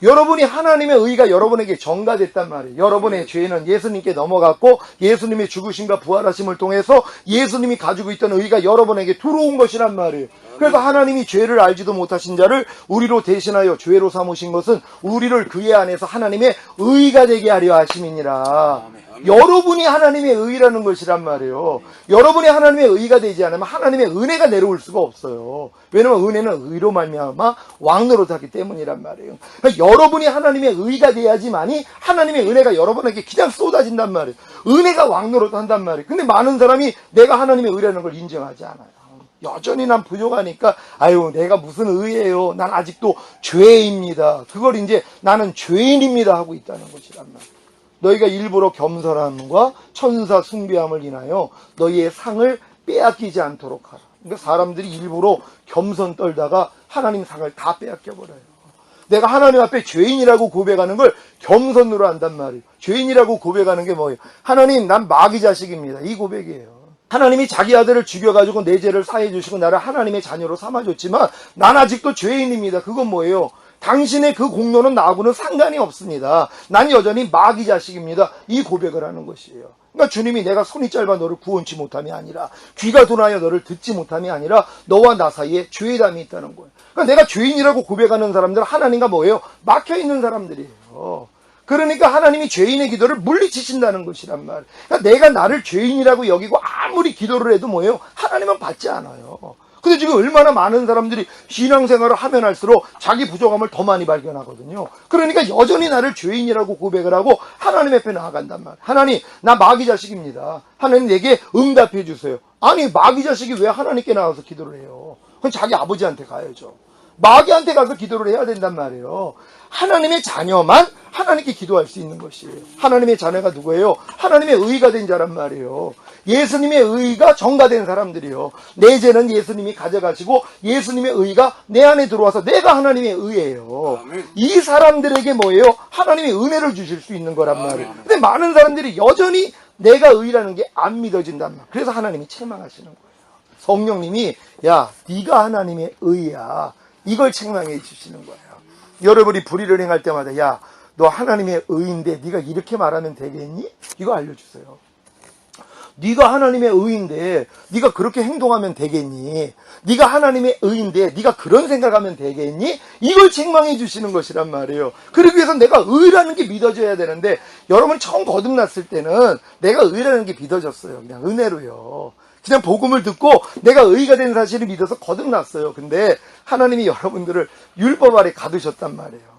여러분이 하나님의 의가 여러분에게 전가됐단 말이에요. 여러분의 죄는 예수님께 넘어갔고 예수님의 죽으심과 부활하심을 통해서 예수님이 가지고 있던 의가 여러분에게 들어온 것이란 말이에요. 그래서 하나님이 죄를 알지도 못하신 자를 우리로 대신하여 죄로 삼으신 것은 우리를 그의 안에서 하나님의 의가 되게 하려 하심이니라. 여러분이 하나님의 의라는 것이란 말이에요. 여러분이 하나님의 의가 되지 않으면 하나님의 은혜가 내려올 수가 없어요. 왜냐하면 은혜는 의로 말미암아 왕노릇하기 때문이란 말이에요. 그러니까 여러분이 하나님의 의가 돼야지만이 하나님의 은혜가 여러분에게 그냥 쏟아진단 말이에요. 은혜가 왕노릇한단 말이에요. 근데 많은 사람이 내가 하나님의 의라는 걸 인정하지 않아요. 여전히 난 부족하니까 아유 내가 무슨 의예요. 난 아직도 죄입니다. 그걸 이제 나는 죄인입니다 하고 있다는 것이란 말이에요. 너희가 일부러 겸손함과 천사 숭배함을 인하여 너희의 상을 빼앗기지 않도록 하라. 그러니까 사람들이 일부러 겸손 떨다가 하나님 상을 다 빼앗겨버려요. 내가 하나님 앞에 죄인이라고 고백하는 걸 겸손으로 한단 말이에요. 죄인이라고 고백하는 게 뭐예요? 하나님 난 마귀 자식입니다. 이 고백이에요. 하나님이 자기 아들을 죽여가지고 내 죄를 사해 주시고 나를 하나님의 자녀로 삼아줬지만 난 아직도 죄인입니다. 그건 뭐예요? 당신의 그 공로는 나하고는 상관이 없습니다. 난 여전히 마귀 자식입니다. 이 고백을 하는 것이에요. 그러니까 주님이 내가 손이 짧아 너를 구원치 못함이 아니라 귀가 둔하여 너를 듣지 못함이 아니라 너와 나 사이에 죄담이 있다는 거예요. 그러니까 내가 죄인이라고 고백하는 사람들은 하나님과 뭐예요? 막혀있는 사람들이에요. 그러니까 하나님이 죄인의 기도를 물리치신다는 것이란 말이에요. 그러니까 내가 나를 죄인이라고 여기고 아무리 기도를 해도 뭐예요? 하나님은 받지 않아요. 근데 지금 얼마나 많은 사람들이 신앙생활을 하면 할수록 자기 부족함을 더 많이 발견하거든요. 그러니까 여전히 나를 죄인이라고 고백을 하고 하나님 앞에 나아간단 말이에요. 하나님, 나 마귀 자식입니다. 하나님 내게 응답해 주세요. 아니 마귀 자식이 왜 하나님께 나와서 기도를 해요? 그건 자기 아버지한테 가야죠. 마귀한테 가서 기도를 해야 된단 말이에요. 하나님의 자녀만 하나님께 기도할 수 있는 것이에요. 하나님의 자녀가 누구예요? 하나님의 의가 된 자란 말이에요. 예수님의 의가 전가된 사람들이요. 내 죄는 예수님이 가져가시고 예수님의 의가 내 안에 들어와서 내가 하나님의 의예요. 이 사람들에게 뭐예요? 하나님의 은혜를 주실 수 있는 거란 말이에요. 근데 많은 사람들이 여전히 내가 의라는 게 안 믿어진단 말이에요. 그래서 하나님이 책망하시는 거예요. 성령님이 야, 네가 하나님의 의야. 이걸 책망해 주시는 거예요. 여러분이 불의를 행할 때마다 야, 너 하나님의 의인데 네가 이렇게 말하면 되겠니? 이거 알려주세요. 네가 하나님의 의인데 네가 그렇게 행동하면 되겠니? 네가 하나님의 의인데 네가 그런 생각하면 되겠니? 이걸 책망해 주시는 것이란 말이에요. 그러기 위해서 내가 의라는 게 믿어져야 되는데 여러분 처음 거듭났을 때는 내가 의라는 게 믿어졌어요. 그냥 은혜로요. 그냥 복음을 듣고 내가 의가 된 사실을 믿어서 거듭났어요. 근데 하나님이 여러분들을 율법 아래 가두셨단 말이에요.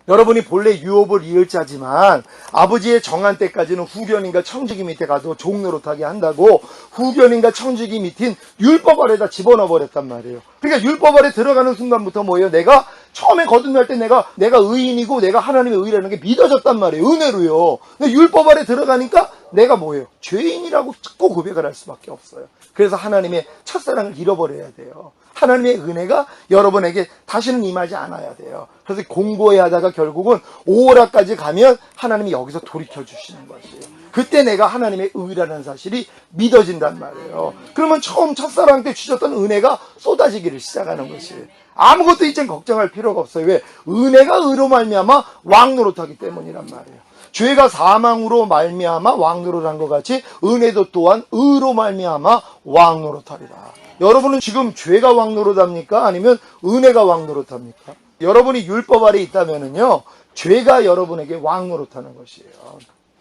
여러분이 본래 유업을 이을 자지만 아버지의 정한 때까지는 후견인과 청지기 밑에 가도 종노릇하게 한다고 후견인과 청지기 밑인 율법 아래다 집어넣어 버렸단 말이에요. 그러니까 율법 아래 들어가는 순간부터 뭐예요? 내가 처음에 거듭날 때 내가 의인이고 내가 하나님의 의라는 게 믿어졌단 말이에요. 은혜로요. 근데 율법 아래 들어가니까 내가 뭐예요? 죄인이라고 자꾸 고백을 할 수밖에 없어요. 그래서 하나님의 첫사랑을 잃어버려야 돼요. 하나님의 은혜가 여러분에게 다시는 임하지 않아야 돼요. 그래서 공부해야 하다가 결국은 오라까지 가면 하나님이 여기서 돌이켜 주시는 것이에요. 그때 내가 하나님의 의라는 사실이 믿어진단 말이에요. 그러면 처음 첫사랑 때 주셨던 은혜가 쏟아지기를 시작하는 것이에요. 아무것도 이젠 걱정할 필요가 없어요. 왜? 은혜가 의로 말미암아 왕노릇하기 때문이란 말이에요. 죄가 사망으로 말미암아 왕노릇한 것 같이 은혜도 또한 의로 말미암아 왕노릇하리라. 여러분은 지금 죄가 왕노릇합니까? 아니면 은혜가 왕노릇합니까? 여러분이 율법 아래 있다면은요, 죄가 여러분에게 왕노릇하는 것이에요.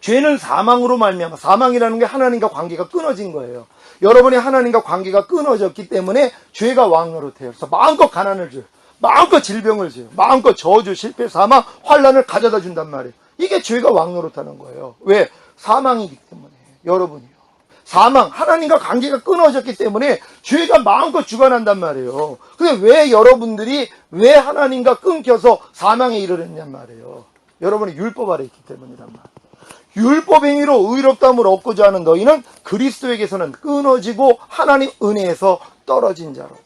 죄는 사망으로 말미암아, 사망이라는 게 하나님과 관계가 끊어진 거예요. 여러분이 하나님과 관계가 끊어졌기 때문에 죄가 왕노릇해요. 그래서 마음껏 가난을 줘요. 마음껏 질병을 줘요. 마음껏 저주, 실패, 사망, 환난을 가져다 준단 말이에요. 이게 죄가 왕노릇하는 거예요. 왜? 사망이기 때문에. 여러분이요. 사망, 하나님과 관계가 끊어졌기 때문에 죄가 마음껏 주관한단 말이에요. 근데 왜 여러분들이 왜 하나님과 끊겨서 사망에 이르렀냔 말이에요. 여러분이 율법 아래 있기 때문이란 말이에요. 율법 행위로 의롭다함을 얻고자 하는 너희는 그리스도에게서는 끊어지고 하나님 은혜에서 떨어진 자로다.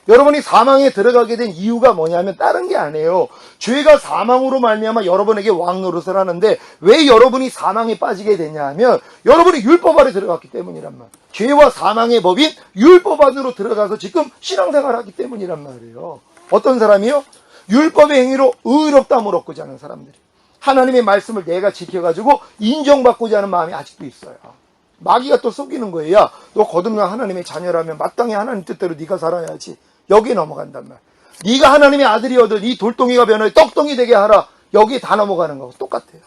여러분이 사망에 들어가게 된 이유가 뭐냐면 다른 게 아니에요. 죄가 사망으로 말미암아 여러분에게 왕노릇을 하는데 왜 여러분이 사망에 빠지게 되냐 하면 여러분이 율법 아래 들어갔기 때문이란 말이에요. 죄와 사망의 법인 율법 안으로 들어가서 지금 신앙생활을 하기 때문이란 말이에요. 어떤 사람이요? 율법의 행위로 의롭다함을 얻고자 하는 사람들이. 하나님의 말씀을 내가 지켜가지고 인정받고자 하는 마음이 아직도 있어요. 마귀가 또 속이는 거예요. 야, 너 거듭난 하나님의 자녀라면 마땅히 하나님 뜻대로 네가 살아야지. 여기에 넘어간단 말이야. 네가 하나님의 아들이어도 이 돌덩이가 변화해 떡덩이 되게 하라. 여기에 다 넘어가는 거하고 똑같아요.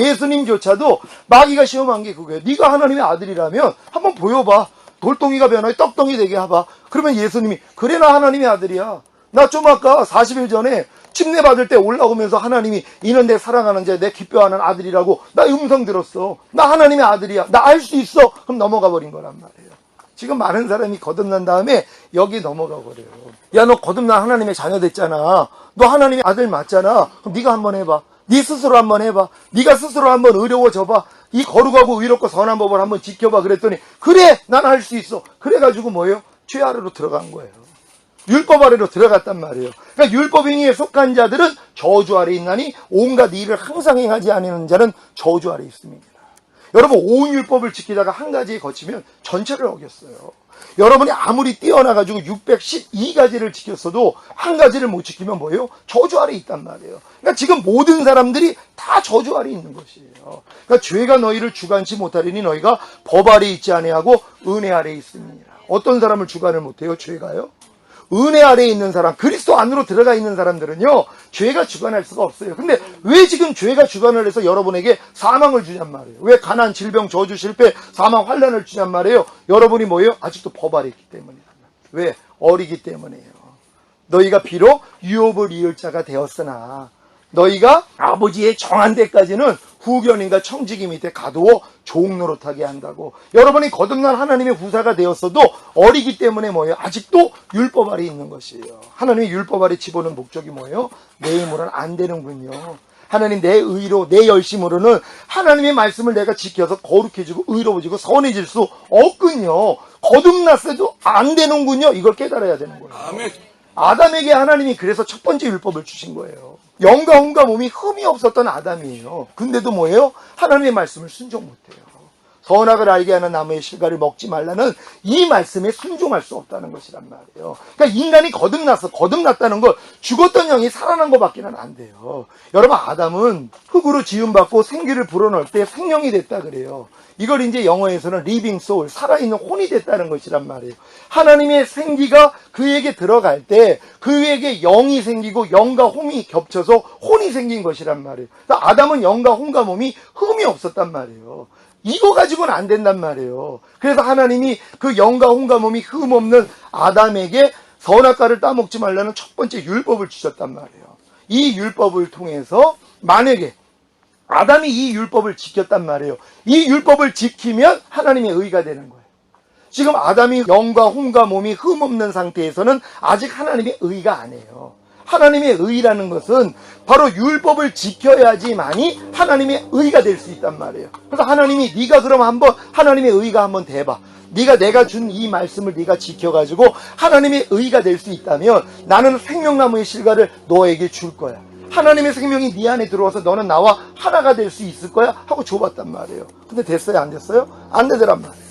예수님조차도 마귀가 시험한 게 그거예요. 네가 하나님의 아들이라면 한번 보여봐. 돌덩이가 변화해 떡덩이 되게 해봐. 그러면 예수님이 그래 나 하나님의 아들이야. 나 좀 아까 40일 전에 침례 받을 때 올라오면서 하나님이 이는 내 사랑하는 자 내 기뻐하는 아들이라고 나 음성 들었어. 나 하나님의 아들이야. 나 알 수 있어. 그럼 넘어가 버린 거란 말이에요. 지금 많은 사람이 거듭난 다음에 여기 넘어가 버려요. 야, 너 거듭난 하나님의 자녀 됐잖아. 너 하나님의 아들 맞잖아. 그럼 네가 한번 해봐. 네 스스로 한번 해봐. 네가 스스로 한번 의로워져봐. 이 거룩하고 의롭고 선한 법을 한번 지켜봐. 그랬더니 그래 난 할 수 있어. 그래가지고 뭐예요? 죄 아래로 들어간 거예요. 율법 아래로 들어갔단 말이에요. 그러니까 율법 행위에 속한 자들은 저주 아래 있나니 온갖 일을 항상 행하지 않는 자는 저주 아래 있습니다. 여러분 온 율법을 지키다가 한 가지에 거치면 전체를 어겼어요. 여러분이 아무리 뛰어나가지고 612가지를 지켰어도 한 가지를 못 지키면 뭐예요? 저주 아래 있단 말이에요. 그러니까 지금 모든 사람들이 다 저주 아래 있는 것이에요. 그러니까 죄가 너희를 주관치 못하리니 너희가 법 아래 있지 아니하고 은혜 아래 있습니다. 어떤 사람을 주관을 못해요? 죄가요? 은혜 아래에 있는 사람, 그리스도 안으로 들어가 있는 사람들은요, 죄가 주관할 수가 없어요. 근데 왜 지금 죄가 주관을 해서 여러분에게 사망을 주냔 말이에요. 왜 가난, 질병, 저주, 실패, 사망, 환난을 주냔 말이에요. 여러분이 뭐예요? 아직도 법 아래 있기 때문이란 말이에요. 왜? 어리기 때문이에요. 너희가 비록 유업을 이을 자가 되었으나 너희가 아버지의 정한 데까지는 후견인과 청지기 밑에 가두어 종노릇하게 한다고. 여러분이 거듭난 하나님의 후사가 되었어도 어리기 때문에 뭐예요? 아직도 율법 아래 있는 것이에요. 하나님의 율법 아래 집어넣은 목적이 뭐예요? 내 힘으로는 안 되는군요. 하나님, 내 의로, 내 열심으로는 하나님의 말씀을 내가 지켜서 거룩해지고 의로워지고 선해질 수 없군요. 거듭났어도 안 되는군요. 이걸 깨달아야 되는 거예요. 아멘. 아담에게 하나님이 그래서 첫 번째 율법을 주신 거예요. 영과 혼과 몸이 흠이 없었던 아담이에요. 근데도 뭐예요? 하나님의 말씀을 순종 못해요. 선악을 알게 하는 나무의 실과를 먹지 말라는 이 말씀에 순종할 수 없다는 것이란 말이에요. 그러니까 인간이 거듭났다는 걸 죽었던 영이 살아난 것밖에는 안 돼요. 여러분, 아담은 흙으로 지음받고 생기를 불어넣을 때 생명이 됐다 그래요. 이걸 이제 영어에서는 living soul, 살아있는 혼이 됐다는 것이란 말이에요. 하나님의 생기가 그에게 들어갈 때 그에게 영이 생기고 영과 혼이 겹쳐서 혼이 생긴 것이란 말이에요. 그러니까 아담은 영과 혼과 몸이 흠이 없었단 말이에요. 이거 가지고는 안 된단 말이에요. 그래서 하나님이 그 영과 혼과 몸이 흠 없는 아담에게 선악과를 따먹지 말라는 첫 번째 율법을 주셨단 말이에요. 이 율법을 통해서 만약에 아담이 이 율법을 지켰단 말이에요. 이 율법을 지키면 하나님의 의가 되는 거예요. 지금 아담이 영과 혼과 몸이 흠 없는 상태에서는 아직 하나님의 의가 아니에요. 하나님의 의라는 것은 바로 율법을 지켜야지만이 하나님의 의가 될 수 있단 말이에요. 그래서 하나님이 네가 그럼 한번 하나님의 의가 한번 돼봐. 내가 준 이 말씀을 네가 지켜가지고 하나님의 의가 될 수 있다면 나는 생명나무의 실과를 너에게 줄 거야. 하나님의 생명이 네 안에 들어와서 너는 나와 하나가 될 수 있을 거야 하고 줘봤단 말이에요. 근데 됐어요? 안 됐어요? 안 되더란 말이에요.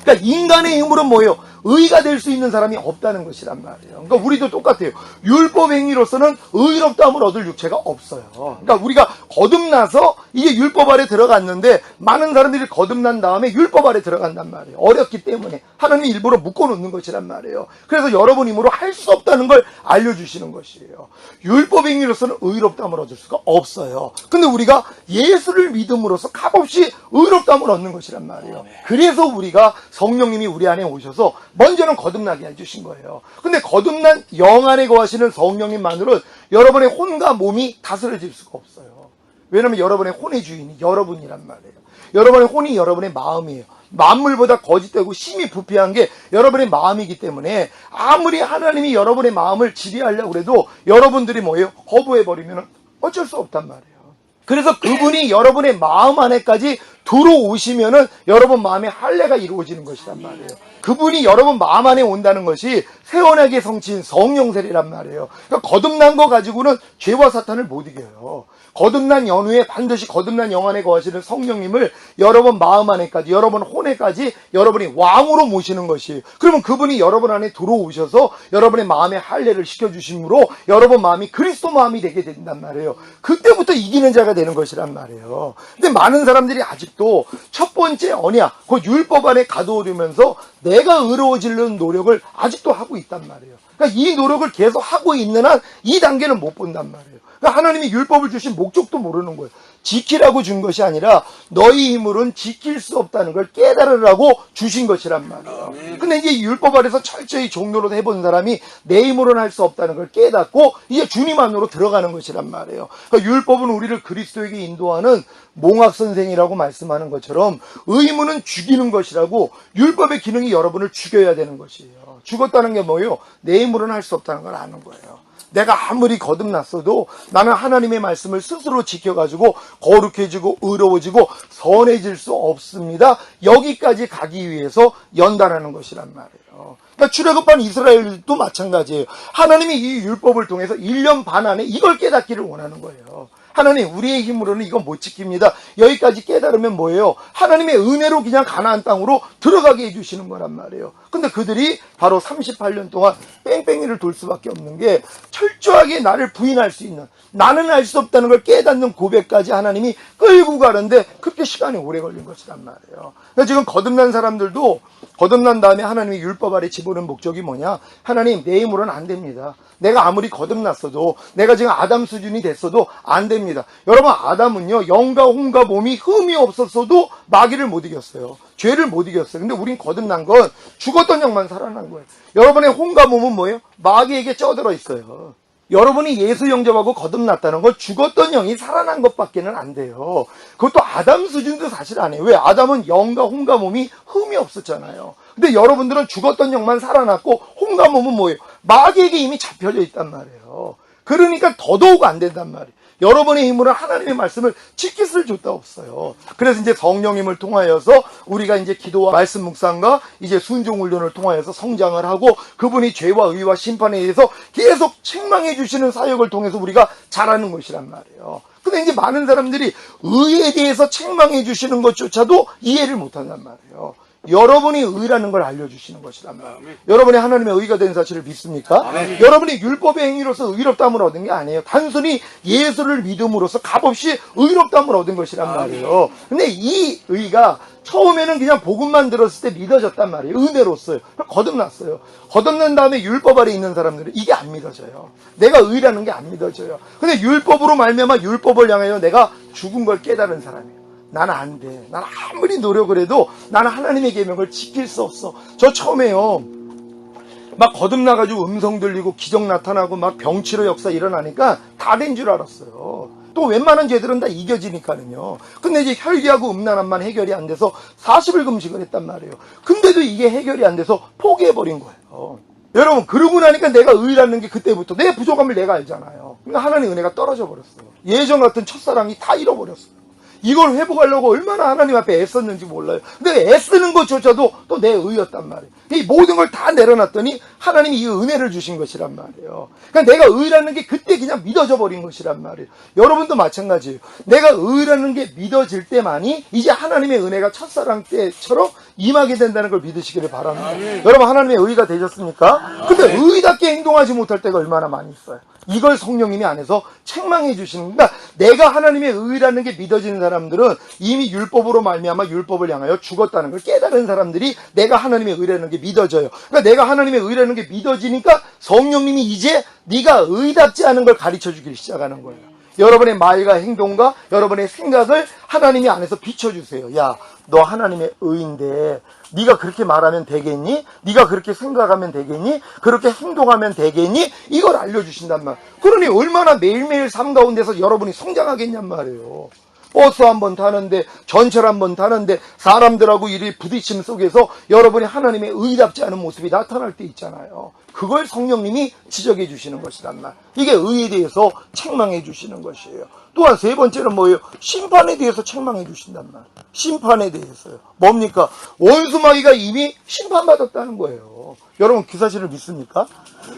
그러니까 인간의 힘으로 뭐예요? 의가 될 수 있는 사람이 없다는 것이란 말이에요. 그러니까 우리도 똑같아요. 율법 행위로서는 의롭다함을 얻을 육체가 없어요. 그러니까 우리가 거듭나서 이게 율법 아래 들어갔는데 많은 사람들이 거듭난 다음에 율법 아래 들어간단 말이에요. 어렵기 때문에 하나님이 일부러 묶어놓는 것이란 말이에요. 그래서 여러분 힘으로 할 수 없다는 걸 알려주시는 것이에요. 율법 행위로서는 의롭다함을 얻을 수가 없어요. 근데 우리가 예수를 믿음으로써 값없이 의롭다함을 얻는 것이란 말이에요. 그래서 우리가 성령님이 우리 안에 오셔서 먼저는 거듭나게 해주신 거예요. 근데 거듭난 영 안에 거하시는 성령님만으로는 여러분의 혼과 몸이 다스려질 수가 없어요. 왜냐하면 여러분의 혼의 주인이 여러분이란 말이에요. 여러분의 혼이 여러분의 마음이에요. 만물보다 거짓되고 심히 부패한 게 여러분의 마음이기 때문에 아무리 하나님이 여러분의 마음을 지배하려고 해도 여러분들이 뭐예요? 거부해버리면 어쩔 수 없단 말이에요. 그래서 그분이 여러분의 마음 안에까지 들어오시면은 여러분 마음에 할례가 이루어지는 것이란 말이에요. 그분이 여러분 마음 안에 온다는 것이 세원하게 성취인 성령세례란 말이에요. 그러니까 거듭난 거 가지고는 죄와 사탄을 못 이겨요. 거듭난 연후에 반드시 거듭난 영 안에 거하시는 성령님을 여러분 마음 안에까지, 여러분 혼에까지 여러분이 왕으로 모시는 것이에요. 그러면 그분이 여러분 안에 들어오셔서 여러분의 마음에 할례를 시켜주심으로 여러분 마음이 그리스도 마음이 되게 된단 말이에요. 그때부터 이기는 자가 되는 것이란 말이에요. 근데 많은 사람들이 아직도 첫 번째 언약, 그 율법 안에 가두어두면서 내가 의로워지려는 노력을 아직도 하고 있단 말이에요. 그러니까 이 노력을 계속 하고 있는 한 이 단계는 못 본단 말이에요. 그러니까 하나님이 율법을 주신 목적도 모르는 거예요. 지키라고 준 것이 아니라 너희 힘으로는 지킬 수 없다는 걸 깨달으라고 주신 것이란 말이에요. 근데 이제 율법 아래서 철저히 종로로 해본 사람이 내 힘으로는 할 수 없다는 걸 깨닫고 이제 주님 안으로 들어가는 것이란 말이에요. 그러니까 율법은 우리를 그리스도에게 인도하는 몽학선생이라고 말씀하는 것처럼 의무는 죽이는 것이라고 율법의 기능이 여러분을 죽여야 되는 것이에요. 죽었다는 게 뭐예요? 내 힘으로는 할 수 없다는 걸 아는 거예요. 내가 아무리 거듭났어도 나는 하나님의 말씀을 스스로 지켜가지고 거룩해지고 의로워지고 선해질 수 없습니다. 여기까지 가기 위해서 연단하는 것이란 말이에요. 그러니까 출애굽한 이스라엘도 마찬가지예요. 하나님이 이 율법을 통해서 1년 반 안에 이걸 깨닫기를 원하는 거예요. 하나님, 우리의 힘으로는 이건 못 지킵니다. 여기까지 깨달으면 뭐예요? 하나님의 은혜로 그냥 가나안 땅으로 들어가게 해주시는 거란 말이에요. 근데 그들이 바로 38년 동안 뺑뺑이를 돌 수밖에 없는 게 철저하게 나를 부인할 수 있는, 나는 알 수 없다는 걸 깨닫는 고백까지 하나님이 끌고 가는데 그렇게 시간이 오래 걸린 것이란 말이에요. 그러니까 지금 거듭난 사람들도 거듭난 다음에 하나님이 율법 아래 집어넣은 목적이 뭐냐? 하나님, 내 힘으로는 안 됩니다. 내가 아무리 거듭났어도, 내가 지금 아담 수준이 됐어도 안 됩니다. 여러분, 아담은요, 영과 혼과 몸이 흠이 없었어도 마귀를 못 이겼어요. 죄를 못 이겼어요. 근데 우린 거듭난 건 죽었던 영만 살아난 거예요. 여러분의 혼과 몸은 뭐예요? 마귀에게 쪄들어 있어요. 여러분이 예수 영접하고 거듭났다는 건 죽었던 영이 살아난 것밖에는 안 돼요. 그것도 아담 수준도 사실 안 해요. 왜? 아담은 영과 혼과 몸이 흠이 없었잖아요. 근데 여러분들은 죽었던 영만 살아났고 혼과 몸은 뭐예요? 마귀에게 이미 잡혀져 있단 말이에요. 그러니까 더더욱 안 된단 말이에요. 여러분의 힘으로 하나님의 말씀을 지킬 수 없어요. 그래서 이제 성령님을 통하여서 우리가 이제 기도와 말씀 묵상과 이제 순종 훈련을 통하여서 성장을 하고 그분이 죄와 의와 심판에 대해서 계속 책망해 주시는 사역을 통해서 우리가 잘하는 것이란 말이에요. 근데 이제 많은 사람들이 의에 대해서 책망해 주시는 것조차도 이해를 못 한단 말이에요. 여러분이 의라는 걸 알려주시는 것이란 말이에요. 여러분이 하나님의 의가 된 사실을 믿습니까? 아멘. 여러분이 율법의 행위로서 의롭다함을 얻은 게 아니에요. 단순히 예수를 믿음으로써 값없이 의롭다함을 얻은 것이란 말이에요. 근데 이 의가 처음에는 그냥 복음만 들었을 때 믿어졌단 말이에요. 은혜로써요. 거듭났어요. 거듭난 다음에 율법 아래 있는 사람들은 이게 안 믿어져요. 내가 의라는 게 안 믿어져요. 근데 율법으로 말미암아 율법을 향하여 내가 죽은 걸 깨달은 사람이에요. 나는 안 돼. 나는 아무리 노력을 해도 나는 하나님의 계명을 지킬 수 없어. 저 처음에요. 막 거듭나가지고 음성 들리고 기적 나타나고 막 병치료 역사 일어나니까 다 된 줄 알았어요. 또 웬만한 죄들은 다 이겨지니까는요. 근데 이제 혈기하고 음란함만 해결이 안 돼서 40일 금식을 했단 말이에요. 근데도 이게 해결이 안 돼서 포기해버린 거예요. 여러분, 그러고 나니까 내가 의라는 게 그때부터 내 부족함을 내가 알잖아요. 그러니까 하나님의 은혜가 떨어져 버렸어요. 예전 같은 첫사랑이 다 잃어버렸어요. 이걸 회복하려고 얼마나 하나님 앞에 애썼는지 몰라요. 근데 애쓰는 것조차도 또 내 의였단 말이에요. 이 모든 걸 다 내려놨더니 하나님이 이 은혜를 주신 것이란 말이에요. 그러니까 내가 의라는 게 그때 그냥 믿어져 버린 것이란 말이에요. 여러분도 마찬가지예요. 내가 의라는 게 믿어질 때만이 이제 하나님의 은혜가 첫사랑 때처럼 임하게 된다는 걸 믿으시기를 바랍니다. 여러분, 하나님의 의가 되셨습니까? 근데 의답게 행동하지 못할 때가 얼마나 많이 있어요. 이걸 성령님이 안에서 책망해 주시는, 그러니까 내가 하나님의 의라는 게 믿어지는 사람들은 이미 율법으로 말미암아 율법을 향하여 죽었다는 걸 깨달은 사람들이 내가 하나님의 의라는 게 믿어져요. 그러니까 내가 하나님의 의라는 게 믿어지니까 성령님이 이제 네가 의답지 않은 걸 가르쳐 주기 시작하는 거예요. 여러분의 말과 행동과 여러분의 생각을 하나님이 안에서 비춰주세요. 야, 너 하나님의 의인데 네가 그렇게 말하면 되겠니? 네가 그렇게 생각하면 되겠니? 그렇게 행동하면 되겠니? 이걸 알려주신단 말이에요. 그러니 얼마나 매일매일 삶 가운데서 여러분이 성장하겠냔 말이에요. 버스 한번 타는데, 전철 한번 타는데 사람들하고 이리 부딪힘 속에서 여러분이 하나님의 의답지 않은 모습이 나타날 때 있잖아요. 그걸 성령님이 지적해 주시는 것이란 말. 이게 의에 대해서 책망해 주시는 것이에요. 또한 세 번째는 뭐예요? 심판에 대해서 책망해 주신단 말. 심판에 대해서요. 뭡니까? 원수마귀가 이미 심판받았다는 거예요. 여러분, 그 사실을 믿습니까?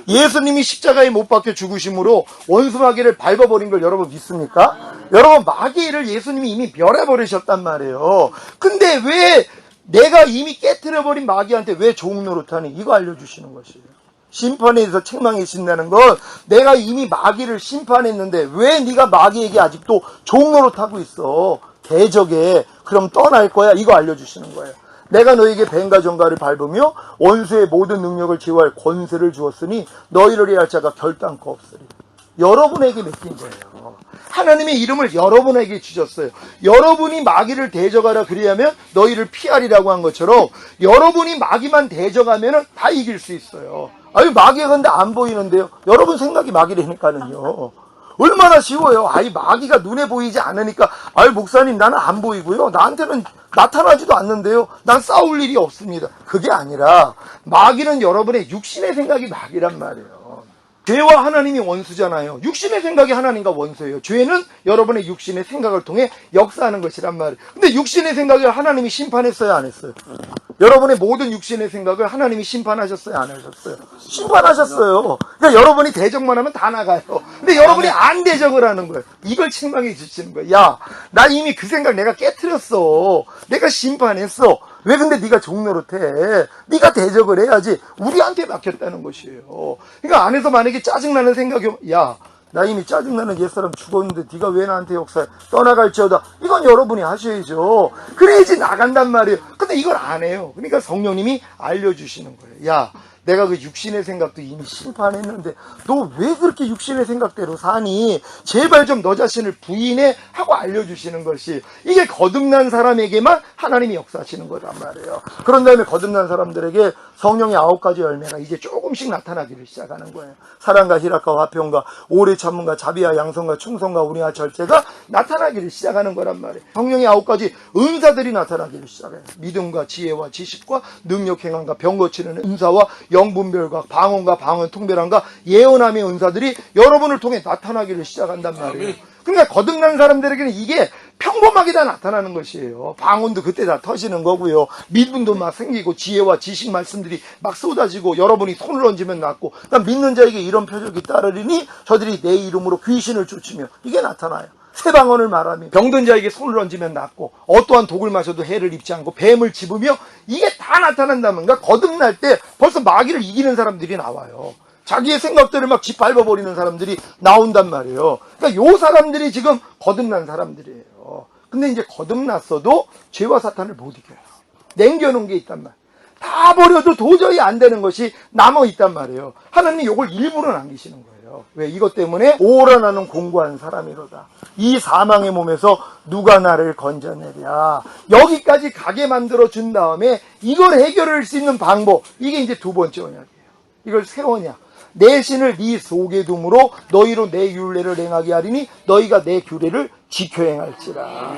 예수님이 십자가에 못 박혀 죽으심으로 원수마귀를 밟아버린 걸 여러분 믿습니까? 여러분, 마귀를 예수님이 이미 멸해버리셨단 말이에요. 근데 왜 내가 이미 깨트려버린 마귀한테 왜 종노릇하니? 이거 알려주시는 것이에요. 심판에 대해서 책망해 주신다는 건 내가 이미 마귀를 심판했는데 왜 네가 마귀에게 아직도 종노릇하고 있어? 대적에 그럼 떠날 거야? 이거 알려주시는 거예요. 내가 너에게 뱀과 정갈을 밟으며 원수의 모든 능력을 제어할 권세를 주었으니 너희를 해할 자가 결단코 없으리. 여러분에게 맡긴 거예요. 하나님의 이름을 여러분에게 주셨어요. 여러분이 마귀를 대적하라 그리하면 너희를 피하리라고 한 것처럼 여러분이 마귀만 대적하면 다 이길 수 있어요. 아니, 마귀가 근데 안 보이는데요. 여러분 생각이 마귀라니까는요. 얼마나 쉬워요. 아이, 마귀가 눈에 보이지 않으니까, 아유, 목사님, 나는 안 보이고요. 나한테는 나타나지도 않는데요. 난 싸울 일이 없습니다. 그게 아니라, 마귀는 여러분의 육신의 생각이 마귀란 말이에요. 죄와 하나님이 원수잖아요. 육신의 생각이 하나님과 원수예요. 죄는 여러분의 육신의 생각을 통해 역사하는 것이란 말이에요. 근데 육신의 생각을 하나님이 심판했어요, 안 했어요? 여러분의 모든 육신의 생각을 하나님이 심판하셨어요, 안 하셨어요? 심판하셨어요. 그러니까 여러분이 대적만 하면 다 나가요. 근데 여러분이 안 대적을 하는 거예요. 이걸 책망해 주시는 거예요. 야, 나 이미 그 생각 내가 깨트렸어. 내가 심판했어. 왜 근데 네가 종노릇해? 네가 대적을 해야지. 우리한테 맡겼다는 것이에요. 그러니까 안에서 만약에 짜증나는 생각이 오면, 야, 나 이미 짜증나는 옛사람 죽었는데 네가 왜 나한테 역사해? 떠나갈지어다. 이건 여러분이 하셔야죠. 그래야지 나간단 말이에요. 근데 이걸 안 해요. 그러니까 성령님이 알려주시는 거예요. 야, 내가 그 육신의 생각도 이미 심판했는데 너 왜 그렇게 육신의 생각대로 사니? 제발 좀 너 자신을 부인해 하고 알려주시는 것이, 이게 거듭난 사람에게만 하나님이 역사하시는 거란 말이에요. 그런 다음에 거듭난 사람들에게 성령의 9가지 열매가 이제 조금씩 나타나기를 시작하는 거예요. 사랑과 희락과 화평과 오래 참음과 자비와 양성과 충성과 우리와 절제가 나타나기를 시작하는 거란 말이에요. 성령의 9가지 은사들이 나타나기를 시작해요. 믿음과 지혜와 지식과 능력 행함과 병 고치는 은사와 영분별과 방언과 방언 통배함과 예언함의 은사들이 여러분을 통해 나타나기를 시작한단 말이에요. 그러니까 거듭난 사람들에게는 이게 평범하게 다 나타나는 것이에요. 방언도 그때 다 터지는 거고요. 믿음도 막 생기고 지혜와 지식 말씀들이 막 쏟아지고 여러분이 손을 얹으면 낫고, 그러니까 믿는 자에게 이런 표적이 따르리니 저들이 내 이름으로 귀신을 쫓으며, 이게 나타나요. 새 방언을 말하며 병든 자에게 손을 얹으면 낫고 어떠한 독을 마셔도 해를 입지 않고 뱀을 집으며, 이게 다 나타난다면, 그러니까 거듭날 때 벌써 마귀를 이기는 사람들이 나와요. 자기의 생각들을 막 짓밟아버리는 사람들이 나온단 말이에요. 그러니까 요 사람들이 지금 거듭난 사람들이에요. 근데 이제 거듭났어도 죄와 사탄을 못 이겨요. 남겨놓은 게 있단 말이에요. 다 버려도 도저히 안 되는 것이 남아있단 말이에요. 하나님이 요걸 일부러 남기시는 거예요. 왜? 이것 때문에 오라 나는 공고한 사람이로다. 이 사망의 몸에서 누가 나를 건져내랴. 여기까지 가게 만들어 준 다음에 이걸 해결할 수 있는 방법, 이게 이제 두 번째 언약이에요. 이걸 새 언약. 내 신을 네 속에 둠으로 너희로 내 율례를 행하게 하리니 너희가 내 규례를 지켜 행할지라.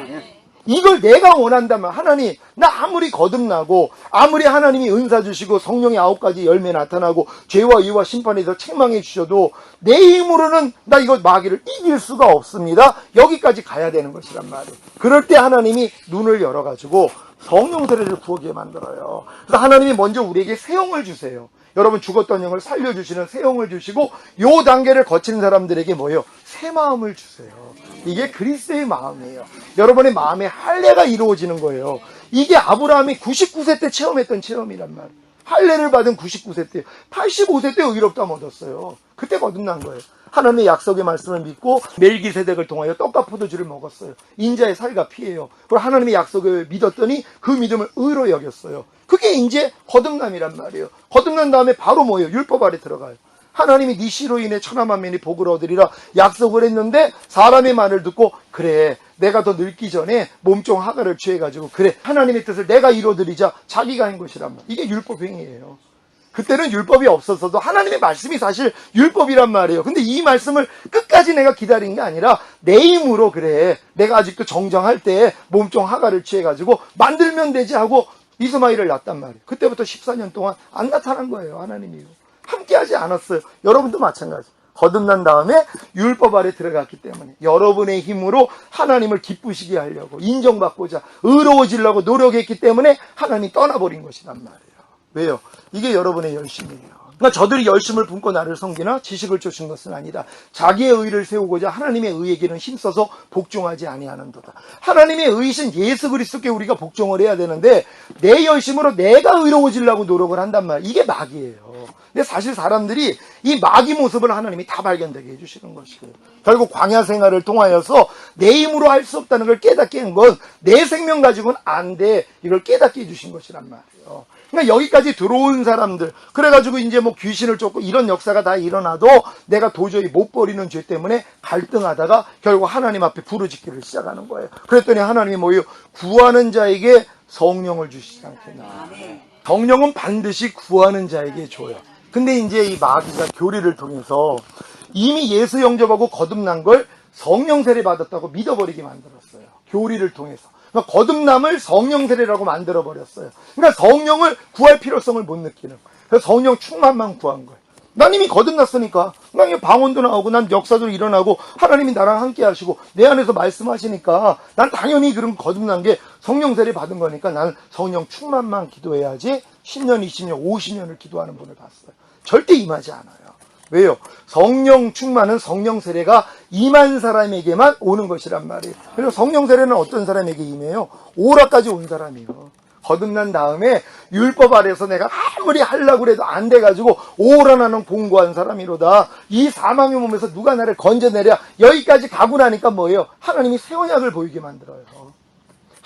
이걸 내가 원한다면, 하나님, 나 아무리 거듭나고 아무리 하나님이 은사 주시고 성령의 9가지 열매 나타나고 죄와 의와 심판에서 책망해 주셔도 내 힘으로는 나 이거 마귀를 이길 수가 없습니다. 여기까지 가야 되는 것이란 말이에요. 그럴 때 하나님이 눈을 열어가지고 성령 세례를 구하게 만들어요. 그래서 하나님이 먼저 우리에게 새 영을 주세요. 여러분 죽었던 영을 살려주시는 새 영을 주시고, 요 단계를 거치는 사람들에게 뭐예요? 새 마음을 주세요. 이게 그리스도의 마음이에요. 여러분의 마음에 할례가 이루어지는 거예요. 이게 아브라함이 99세 때 체험했던 체험이란 말이에요. 할례를 받은 99세 때, 85세 때 의롭다함 얻었어요. 그때 거듭난 거예요. 하나님의 약속의 말씀을 믿고 멜기세덱을 통하여 떡과 포도주를 먹었어요. 인자의 살과 피예요. 그리고 하나님의 약속을 믿었더니 그 믿음을 의로 여겼어요. 그게 이제 거듭남이란 말이에요. 거듭난 다음에 바로 뭐예요? 율법 아래 들어가요. 하나님이 네 씨로 인해 천하 만민이 복을 얻으리라 약속을 했는데, 사람의 말을 듣고 그래 내가 더 늙기 전에 몸종 하가를 취해가지고 그래 하나님의 뜻을 내가 이루어드리자, 자기가 한 것이란 말이에요. 이게 율법 행위예요. 그때는 율법이 없었어도 하나님의 말씀이 사실 율법이란 말이에요. 근데 이 말씀을 끝까지 내가 기다린 게 아니라 내 힘으로, 그래 내가 아직도 정정할 때 몸종 하가를 취해가지고 만들면 되지 하고 이스마엘을 낳았단 말이에요. 그때부터 14년 동안 안 나타난 거예요. 하나님이요. 함께하지 않았어요. 여러분도 마찬가지. 거듭난 다음에 율법 아래 들어갔기 때문에 여러분의 힘으로 하나님을 기쁘시게 하려고, 인정받고자 의로워지려고 노력했기 때문에 하나님이 떠나버린 것이란 말이에요. 왜요? 이게 여러분의 열심이에요. 그러니까 저들이 열심을 품고 나를 섬기나 지식을 쫓은 것은 아니다. 자기의 의를 세우고자 하나님의 의의 길은 힘써서 복종하지 아니하는도다. 하나님의 의이신 예수 그리스도께 우리가 복종을 해야 되는데, 내 열심으로 내가 의로워지려고 노력을 한단 말이에요. 이게 마귀예요. 근데 사실 사람들이 이 마귀 모습을 하나님이 다 발견되게 해주시는 것이고요. 결국 광야 생활을 통하여서 내 힘으로 할 수 없다는 걸 깨닫게 한 건, 내 생명 가지고는 안 돼, 이걸 깨닫게 해주신 것이란 말이에요. 그러니까 여기까지 들어온 사람들, 그래가지고 이제 뭐 귀신을 쫓고 이런 역사가 다 일어나도 내가 도저히 못 버리는 죄 때문에 갈등하다가 결국 하나님 앞에 부르짖기를 시작하는 거예요. 그랬더니 하나님이 뭐예요? 구하는 자에게 성령을 주시지 않겠나. 성령은 반드시 구하는 자에게 줘요. 근데 이제 이 마귀가 교리를 통해서 이미 예수 영접하고 거듭난 걸 성령 세례 받았다고 믿어버리게 만들었어요. 교리를 통해서. 그러니까 거듭남을 성령 세례라고 만들어버렸어요. 그러니까 성령을 구할 필요성을 못 느끼는 거예요. 그래서 성령 충만만 구한 거예요. 난 이미 거듭났으니까, 난 방언도 나오고 난 역사도 일어나고 하나님이 나랑 함께 하시고 내 안에서 말씀하시니까 난 당연히 그런 거듭난 게 성령 세례 받은 거니까 나는 성령 충만만 기도해야지 10년, 20년, 50년을 기도하는 분을 봤어요. 절대 임하지 않아요. 왜요? 성령 충만은 성령 세례가 임한 사람에게만 오는 것이란 말이에요. 그리고 성령 세례는 어떤 사람에게 임해요? 오라까지 온 사람이에요. 거듭난 다음에 율법 아래서 내가 아무리 하려고 해도 안 돼가지고 오라 나는 공고한 사람이로다. 이 사망의 몸에서 누가 나를 건져내랴. 여기까지 가고 나니까 뭐예요? 하나님이 새 언약을 보이게 만들어요.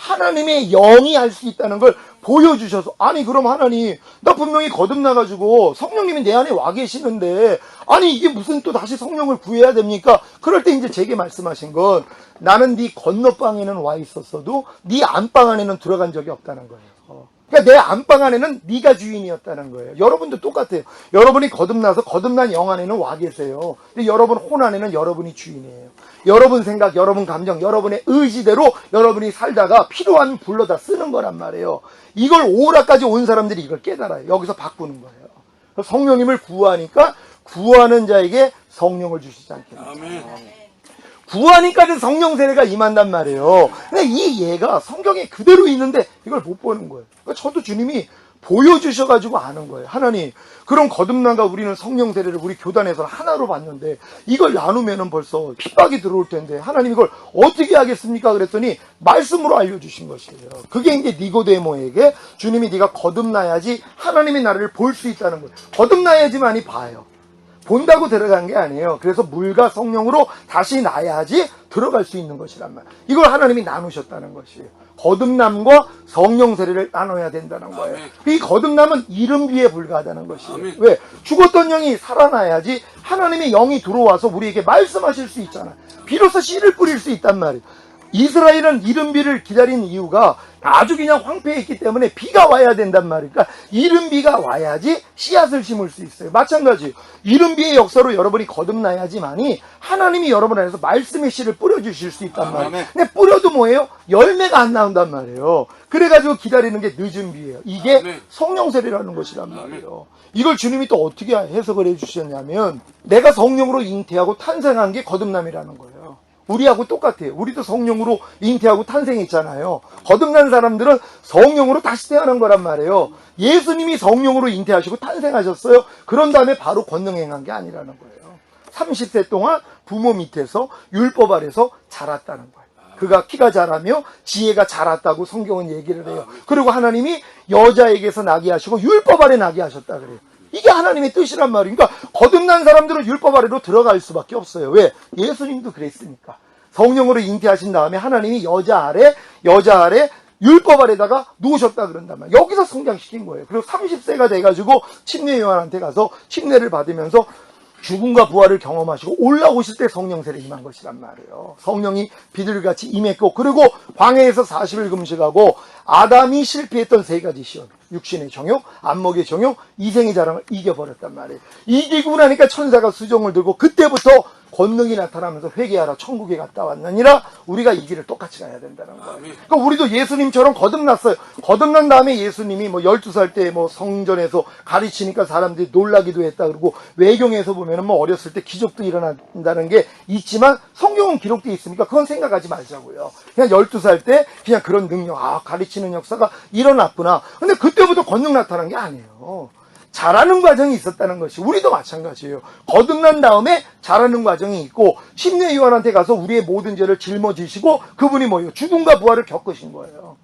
하나님의 영이 할 수 있다는 걸 보여주셔서, 아니 그럼 하나님, 나 분명히 거듭나가지고 성령님이 내 안에 와 계시는데 아니 이게 무슨 또 다시 성령을 구해야 됩니까? 그럴 때 이제 제게 말씀하신 건, 나는 네 건너방에는 와 있었어도 네 안방 안에는 들어간 적이 없다는 거예요. 그러니까 내 안방 안에는 네가 주인이었다는 거예요. 여러분도 똑같아요. 여러분이 거듭나서 거듭난 영 안에는 와 계세요. 근데 여러분 혼 안에는 여러분이 주인이에요. 여러분 생각, 여러분 감정, 여러분의 의지대로 여러분이 살다가 필요한 불러다 쓰는 거란 말이에요. 이걸 오라까지 온 사람들이 이걸 깨달아요. 여기서 바꾸는 거예요. 성령님을 구하니까 구하는 자에게 성령을 주시지 않겠습니까? 아멘. 구하니까는 성령 세례가 임한단 말이에요. 근데 이 예가 성경에 그대로 있는데 이걸 못 보는 거예요. 그러니까 저도 주님이 보여주셔가지고 아는 거예요. 하나님, 그럼 거듭난가 우리는 성령 세례를 우리 교단에서 하나로 받는데 이걸 나누면은 벌써 핍박이 들어올 텐데 하나님 이걸 어떻게 하겠습니까? 그랬더니 말씀으로 알려주신 것이에요. 그게 이제 니고데모에게 주님이 네가 거듭나야지 하나님의 나라를 볼 수 있다는 거예요. 거듭나야지만이 봐요. 본다고 들어간 게 아니에요. 그래서 물과 성령으로 다시 나야지 들어갈 수 있는 것이란 말이에요. 이걸 하나님이 나누셨다는 것이에요. 거듭남과 성령 세례를 나눠야 된다는 거예요. 이 거듭남은 이른비에 불과하다는 것이에요. 왜? 죽었던 영이 살아나야지 하나님의 영이 들어와서 우리에게 말씀하실 수 있잖아요. 비로소 씨를 뿌릴 수 있단 말이에요. 이스라엘은 이른비를 기다린 이유가 아주 그냥 황폐했기 때문에 비가 와야 된단 말이에요. 그러니까 이른비가 와야지 씨앗을 심을 수 있어요. 마찬가지 이른비의 역사로 여러분이 거듭나야지만이 하나님이 여러분 안에서 말씀의 씨를 뿌려주실 수 있단 말이에요. 근데 뿌려도 뭐예요? 열매가 안 나온단 말이에요. 그래가지고 기다리는 게 늦은 비예요. 이게 성령 세례라는 것이란 말이에요. 이걸 주님이 또 어떻게 해석을 해주셨냐면, 내가 성령으로 잉태하고 탄생한 게 거듭남이라는 거예요. 우리하고 똑같아요. 우리도 성령으로 잉태하고 탄생했잖아요. 거듭난 사람들은 성령으로 다시 태어난 거란 말이에요. 예수님이 성령으로 잉태하시고 탄생하셨어요. 그런 다음에 바로 권능 행한 게 아니라는 거예요. 30세 동안 부모 밑에서 율법 아래서 자랐다는 거예요. 그가 키가 자라며 지혜가 자랐다고 성경은 얘기를 해요. 그리고 하나님이 여자에게서 나게 하시고 율법 아래 나게 하셨다 그래요. 이게 하나님의 뜻이란 말이에요. 그러니까 거듭난 사람들은 율법 아래로 들어갈 수밖에 없어요. 왜? 예수님도 그랬으니까. 성령으로 잉태하신 다음에 하나님이 여자 아래 율법 아래다가 놓으셨다 그런단 말이에요. 여기서 성장시킨 거예요. 그리고 30세가 돼가지고 침례 요한한테 가서 침례를 받으면서 죽음과 부활을 경험하시고 올라오실 때 성령 세례 임한 것이란 말이에요. 성령이 비둘기같이 임했고, 그리고 광야에서 40일 금식하고 아담이 실패했던 세 가지 시험, 육신의 정욕, 안목의 정욕, 이생의 자랑을 이겨버렸단 말이에요. 이기고 나니까 천사가 수정을 들고 그때부터 권능이 나타나면서 회개하라 천국에 갔다 왔느니라. 우리가 이 길을 똑같이 가야 된다는 거예요. 그러니까 우리도 예수님처럼 거듭났어요. 거듭난 다음에 예수님이 12살 때 성전에서 가르치니까 사람들이 놀라기도 했다 그러고, 외경에서 보면은 어렸을 때 기적도 일어난다는 게 있지만 성경은 기록되어 있으니까 그건 생각하지 말자고요. 그냥 12살 때 그냥 그런 능력, 가르치는 역사가 일어났구나. 근데 그때부터 권능 나타난 게 아니에요. 자라는 과정이 있었다는 것이, 우리도 마찬가지예요. 거듭난 다음에 자라는 과정이 있고, 침례 요한한테 가서 우리의 모든 죄를 짊어지시고 그분이 뭐예요? 죽음과 부활을 겪으신 거예요.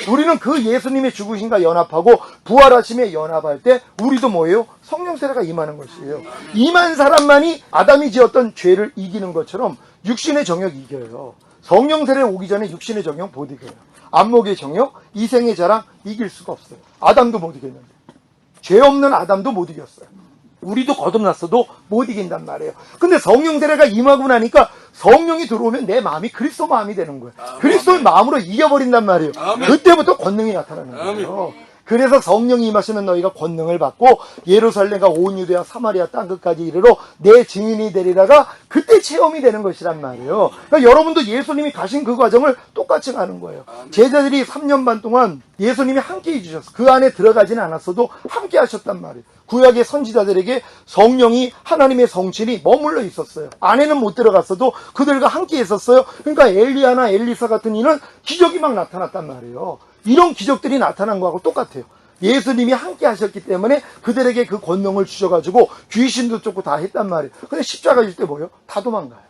우리는 그 예수님의 죽으심과 연합하고 부활하심에 연합할 때 우리도 뭐예요? 성령 세례가 임하는 것이에요. 임한 사람만이 아담이 지었던 죄를 이기는 것처럼 육신의 정욕 이겨요. 성령 세례 오기 전에 육신의 정욕 못 이겨요. 안목의 정욕, 이생의 자랑 이길 수가 없어요. 아담도 못 이겼는데, 죄 없는 아담도 못 이겼어요. 우리도 거듭났어도 못 이긴단 말이에요. 근데 성령 세례가 임하고 나니까 성령이 들어오면 내 마음이 그리스도 마음이 되는 거예요. 그리스도의 마음으로 이겨버린단 말이에요. 그때부터 권능이 나타나는 거예요. 그래서 성령이 임하시면 너희가 권능을 받고 예루살렘과 온 유대와 사마리아 땅끝까지 이르러 내 증인이 되리라가 그때 체험이 되는 것이란 말이에요. 그러니까 여러분도 예수님이 가신 그 과정을 똑같이 가는 거예요. 제자들이 3년 반 동안 예수님이 함께 해주셨어요. 그 안에 들어가지는 않았어도 함께 하셨단 말이에요. 구약의 선지자들에게 성령이, 하나님의 성신이 머물러 있었어요. 안에는 못 들어갔어도 그들과 함께 있었어요. 그러니까 엘리야나 엘리사 같은 이는 기적이 막 나타났단 말이에요. 이런 기적들이 나타난 거하고 똑같아요. 예수님이 함께 하셨기 때문에 그들에게 그 권능을 주셔가지고 귀신도 쫓고 다 했단 말이에요. 근데 십자가 질 때 뭐예요? 다 도망가요.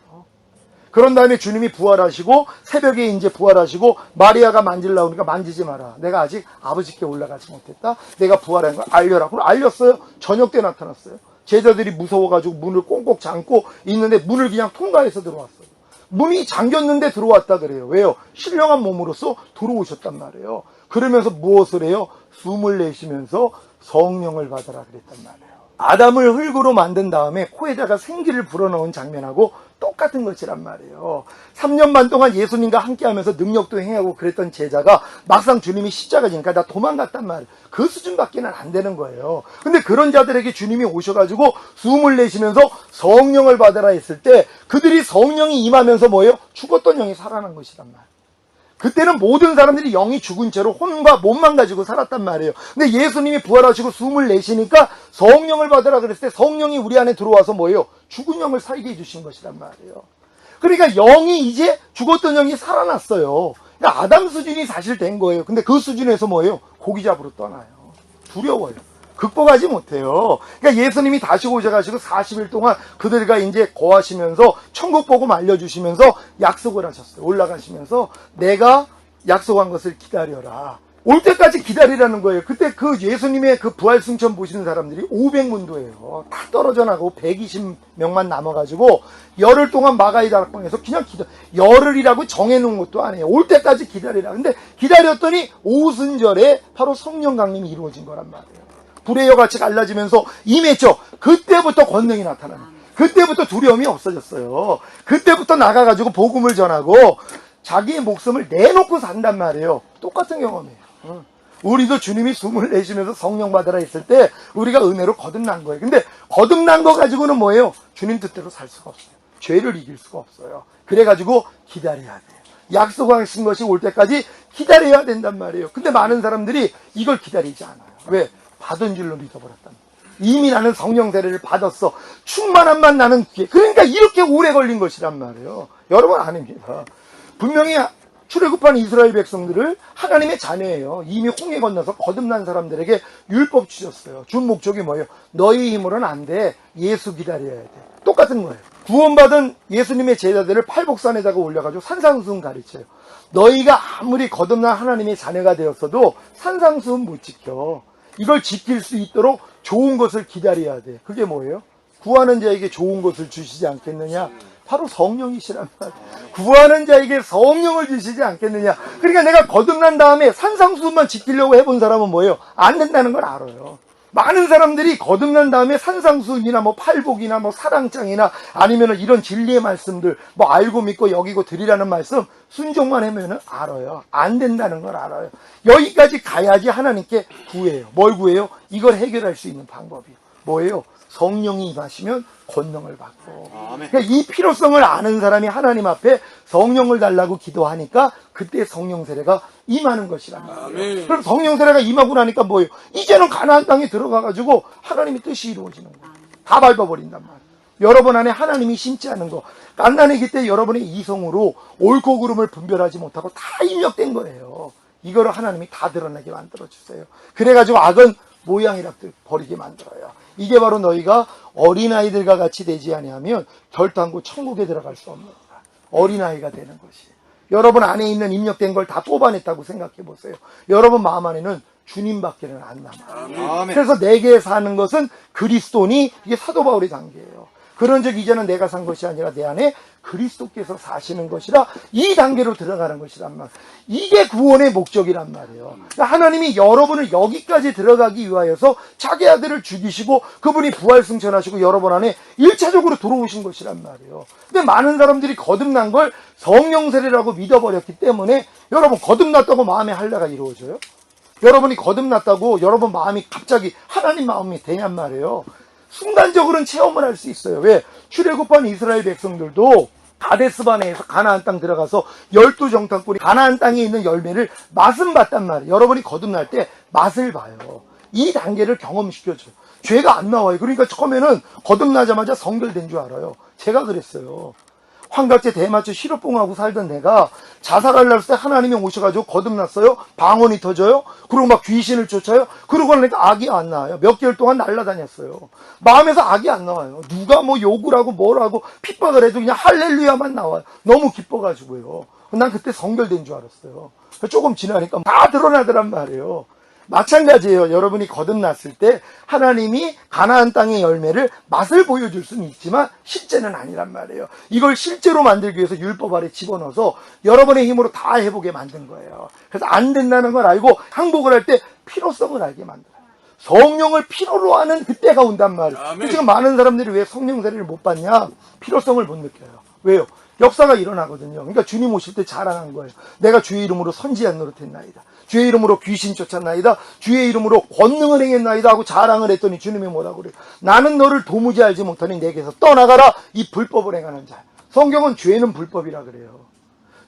그런 다음에 주님이 부활하시고, 새벽에 이제 부활하시고, 마리아가 만지려고 하니까 만지지 마라. 내가 아직 아버지께 올라가지 못했다. 내가 부활한 걸 알려라. 그걸 알렸어요. 저녁 때 나타났어요. 제자들이 무서워가지고 문을 꽁꽁 잠고 있는데 문을 그냥 통과해서 들어왔어요. 문이 잠겼는데 들어왔다 그래요. 왜요? 신령한 몸으로서 들어오셨단 말이에요. 그러면서 무엇을 해요? 숨을 내쉬면서 성령을 받아라 그랬단 말이에요. 아담을 흙으로 만든 다음에 코에다가 생기를 불어넣은 장면하고 똑같은 것이란 말이에요. 3년 반 동안 예수님과 함께하면서 능력도 행하고 그랬던 제자가 막상 주님이 십자가 지니까 나 도망갔단 말이에요. 그 수준밖에는 안 되는 거예요. 근데 그런 자들에게 주님이 오셔가지고 숨을 내쉬면서 성령을 받아라 했을 때 그들이 성령이 임하면서 뭐예요? 죽었던 영이 살아난 것이란 말이에요. 그때는 모든 사람들이 영이 죽은 채로 혼과 몸만 가지고 살았단 말이에요. 근데 예수님이 부활하시고 숨을 내쉬니까 성령을 받으라 그랬을 때 성령이 우리 안에 들어와서 뭐예요? 죽은 영을 살게 해주신 것이란 말이에요. 그러니까 영이 이제 죽었던 영이 살아났어요. 그러니까 아담 수준이 사실 된 거예요. 근데 그 수준에서 뭐예요? 고기 잡으러 떠나요. 두려워요. 극복하지 못해요. 그러니까 예수님이 다시 오셔가지고 40일 동안 그들과 이제 거하시면서 천국 복음 알려주시면서 약속을 하셨어요. 올라가시면서 내가 약속한 것을 기다려라. 올 때까지 기다리라는 거예요. 그때 그 예수님의 그 부활 승천 보시는 사람들이 500문도예요. 다 떨어져 나가고 120명만 남아가지고 열흘 동안 마가이 다락방에서 그냥 열흘이라고 정해놓은 것도 아니에요. 올 때까지 기다리라. 근데 기다렸더니 오순절에 바로 성령 강림이 이루어진 거란 말이에요. 불의 여같이 갈라지면서 임했죠. 그때부터 권능이 나타나는 거예요. 그때부터 두려움이 없어졌어요. 그때부터 나가가지고 복음을 전하고 자기의 목숨을 내놓고 산단 말이에요. 똑같은 경험이에요. 우리도 주님이 숨을 내쉬면서 성령 받으라 했을 때 우리가 은혜로 거듭난 거예요. 근데 거듭난 거 가지고는 뭐예요? 주님 뜻대로 살 수가 없어요. 죄를 이길 수가 없어요. 그래가지고 기다려야 돼요. 약속하신 것이 올 때까지 기다려야 된단 말이에요. 근데 많은 사람들이 이걸 기다리지 않아요. 왜? 받은 줄로 믿어버렸단 말이에요. 이미 나는 성령 세례를 받았어. 충만함만 나는 귀해. 그러니까 이렇게 오래 걸린 것이란 말이에요. 여러분 아닙니다. 분명히 출애굽한 이스라엘 백성들을 하나님의 자녀예요. 이미 홍해 건너서 거듭난 사람들에게 율법 주셨어요. 준 목적이 뭐예요? 너희 힘으로는 안 돼. 예수 기다려야 돼. 똑같은 거예요. 구원받은 예수님의 제자들을 팔복산에다가 올려가지고 산상수훈 가르쳐요. 너희가 아무리 거듭난 하나님의 자녀가 되었어도 산상수훈 못 지켜. 이걸 지킬 수 있도록 좋은 것을 기다려야 돼. 그게 뭐예요? 구하는 자에게 좋은 것을 주시지 않겠느냐? 바로 성령이시란 말이에요. 구하는 자에게 성령을 주시지 않겠느냐? 그러니까 내가 거듭난 다음에 산상수훈만 지키려고 해본 사람은 뭐예요? 안 된다는 걸 알아요. 많은 사람들이 거듭난 다음에 산상수훈이나 뭐 팔복이나 뭐 사랑장이나 아니면 이런 진리의 말씀들 뭐 알고 믿고 여기고 드리라는 말씀 순종만 하면은 알아요. 안 된다는 걸 알아요. 여기까지 가야지 하나님께 구해요. 뭘 구해요? 이걸 해결할 수 있는 방법이 뭐예요? 성령이 임하시면 권능을 받고. 그러니까 이 필요성을 아는 사람이 하나님 앞에 성령을 달라고 기도하니까 그때 성령 세례가 임하는 것이란 말이에요. 그럼 성령 세례가 임하고 나니까 뭐예요? 이제는 가나안 땅에 들어가가지고 하나님의 뜻이 이루어지는 거예요. 다 밟아버린단 말이에요. 여러분 안에 하나님이 심지 않은 거. 갓난아기 때 여러분의 이성으로 옳고 그름을 분별하지 못하고 다 입력된 거예요. 이거를 하나님이 다 드러나게 만들어주세요. 그래가지고 악은 모양이랍들 버리게 만들어요. 이게 바로 너희가 어린아이들과 같이 되지 아니하면 결단코 천국에 들어갈 수 없는 거야. 어린아이가 되는 것이. 여러분 안에 있는 입력된 걸 다 뽑아냈다고 생각해 보세요. 여러분 마음 안에는 주님밖에는 안 남아요. 그래서 내게 사는 것은 그리스도니 이게 사도 바울의 단계예요. 그런즉 이제는 내가 산 것이 아니라 내 안에 그리스도께서 사시는 것이라 이 단계로 들어가는 것이란 말. 이게 구원의 목적이란 말이에요. 그러니까 하나님이 여러분을 여기까지 들어가기 위하여서 자기 아들을 죽이시고 그분이 부활 승천하시고 여러분 안에 1차적으로 들어오신 것이란 말이에요. 근데 많은 사람들이 거듭난 걸 성령 세례라고 믿어버렸기 때문에 여러분 거듭났다고 마음에 할례가 이루어져요? 여러분이 거듭났다고 여러분 마음이 갑자기 하나님 마음이 되냔 말이에요. 순간적으로는 체험을 할 수 있어요. 왜? 출애굽한 이스라엘 백성들도 가데스바네에서 가나안 땅 들어가서 12정탐꾼이 가나안 땅에 있는 열매를 맛은 봤단 말이에요. 여러분이 거듭날 때 맛을 봐요. 이 단계를 경험시켜줘요. 죄가 안 나와요. 그러니까 처음에는 거듭나자마자 성결된 줄 알아요. 제가 그랬어요. 환각제 대마초 시럽봉하고 살던 내가 자살하려고 할 때 하나님이 오셔가지고 거듭났어요. 방언이 터져요. 그리고 막 귀신을 쫓아요. 그러고 나니까 악이 안 나와요. 몇 개월 동안 날아다녔어요. 마음에서 악이 안 나와요. 누가 뭐 욕을 하고 뭘 하고 핍박을 해도 그냥 할렐루야만 나와요. 너무 기뻐가지고요. 난 그때 성결된 줄 알았어요. 조금 지나니까 다 드러나더란 말이에요. 마찬가지예요. 여러분이 거듭났을 때 하나님이 가나안 땅의 열매를 맛을 보여줄 수는 있지만 실제는 아니란 말이에요. 이걸 실제로 만들기 위해서 율법 아래 집어넣어서 여러분의 힘으로 다 해보게 만든 거예요. 그래서 안 된다는 걸 알고 항복을 할 때 필요성을 알게 만들어요. 성령을 필요로 하는 그때가 온단 말이에요. 지금 많은 사람들이 왜 성령 세례를 못 받냐? 필요성을 못 느껴요. 왜요? 역사가 일어나거든요. 그러니까 주님 오실 때 자랑한 거예요. 내가 주의 이름으로 선지한 노릇했나이다. 주의 이름으로 귀신 쫓았나이다. 주의 이름으로 권능을 행했나이다 하고 자랑을 했더니 주님이 뭐라고 그래요? 나는 너를 도무지 알지 못하니 내게서 떠나가라, 이 불법을 행하는 자. 성경은 죄는 불법이라 그래요.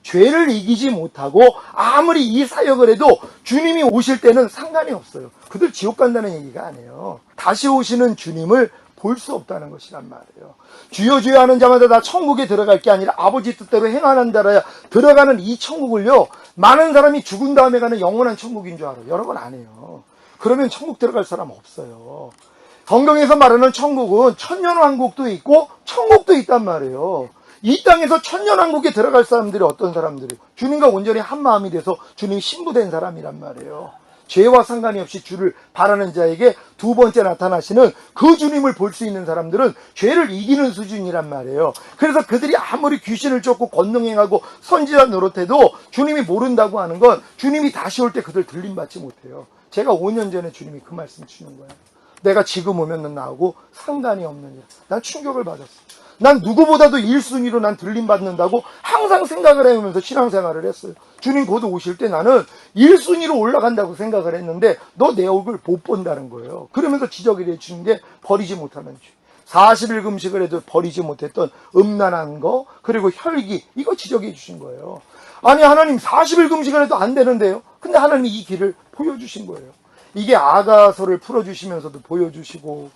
죄를 이기지 못하고 아무리 이 사역을 해도 주님이 오실 때는 상관이 없어요. 그들 지옥 간다는 얘기가 아니에요. 다시 오시는 주님을 볼 수 없다는 것이란 말이에요. 주여 주여 하는 자마다 다 천국에 들어갈 게 아니라 아버지 뜻대로 행하는 자라야 들어가는 이 천국을요, 많은 사람이 죽은 다음에 가는 영원한 천국인 줄 알아요. 여러분 아니에요. 그러면 천국 들어갈 사람 없어요. 성경에서 말하는 천국은 천년왕국도 있고 천국도 있단 말이에요. 이 땅에서 천년왕국에 들어갈 사람들이 어떤 사람들이에요? 주님과 온전히 한 마음이 돼서 주님 신부된 사람이란 말이에요. 죄와 상관이 없이 주를 바라는 자에게 두 번째 나타나시는 그 주님을 볼 수 있는 사람들은 죄를 이기는 수준이란 말이에요. 그래서 그들이 아무리 귀신을 쫓고 권능행하고 선지자 노릇해도 주님이 모른다고 하는 건 주님이 다시 올 때 그들 들림받지 못해요. 제가 5년 전에 주님이 그 말씀 주는 거예요. 내가 지금 오면 나하고 상관이 없느냐. 난 충격을 받았어. 난 누구보다도 1순위로 난 들림받는다고 항상 생각을 해오면서 신앙생활을 했어요. 주님 곧 오실 때 나는 1순위로 올라간다고 생각을 했는데 너 내 얼굴 못 본다는 거예요. 그러면서 지적을 해주는 게 버리지 못하는 죄. 40일 금식을 해도 버리지 못했던 음란한 거, 그리고 혈기, 이거 지적해 주신 거예요. 아니 하나님 40일 금식을 해도 안 되는데요. 근데 하나님이 이 길을 보여주신 거예요. 이게 아가서를 풀어주시면서도 보여주시고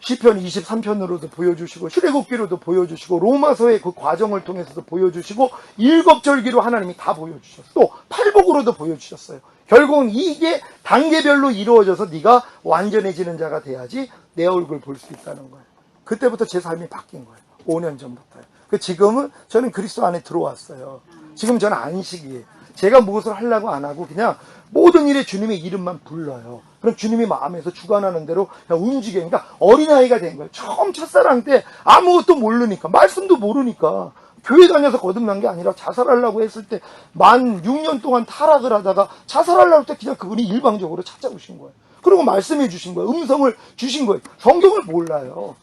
시편 23편으로도 보여주시고 출애굽기로도 보여주시고 로마서의 그 과정을 통해서도 보여주시고 일곱절기로 하나님이 다 보여주셨어요. 또 팔복으로도 보여주셨어요. 결국은 이게 단계별로 이루어져서 네가 완전해지는 자가 돼야지 내 얼굴 볼 수 있다는 거예요. 그때부터 제 삶이 바뀐 거예요. 5년 전부터요. 지금은 저는 그리스도 안에 들어왔어요. 지금 저는 안식이에요. 제가 무엇을 하려고 안 하고 그냥 모든 일에 주님의 이름만 불러요. 그럼 주님이 마음에서 주관하는 대로 그냥 움직여요. 그러니까 어린아이가 된 거예요. 처음 첫사랑 때 아무것도 모르니까, 말씀도 모르니까, 교회 다녀서 거듭난 게 아니라 자살하려고 했을 때 만 6년 동안 타락을 하다가 자살하려고 할 때 그냥 그분이 일방적으로 찾아오신 거예요. 그리고 말씀해 주신 거예요. 음성을 주신 거예요. 성경을 몰라요.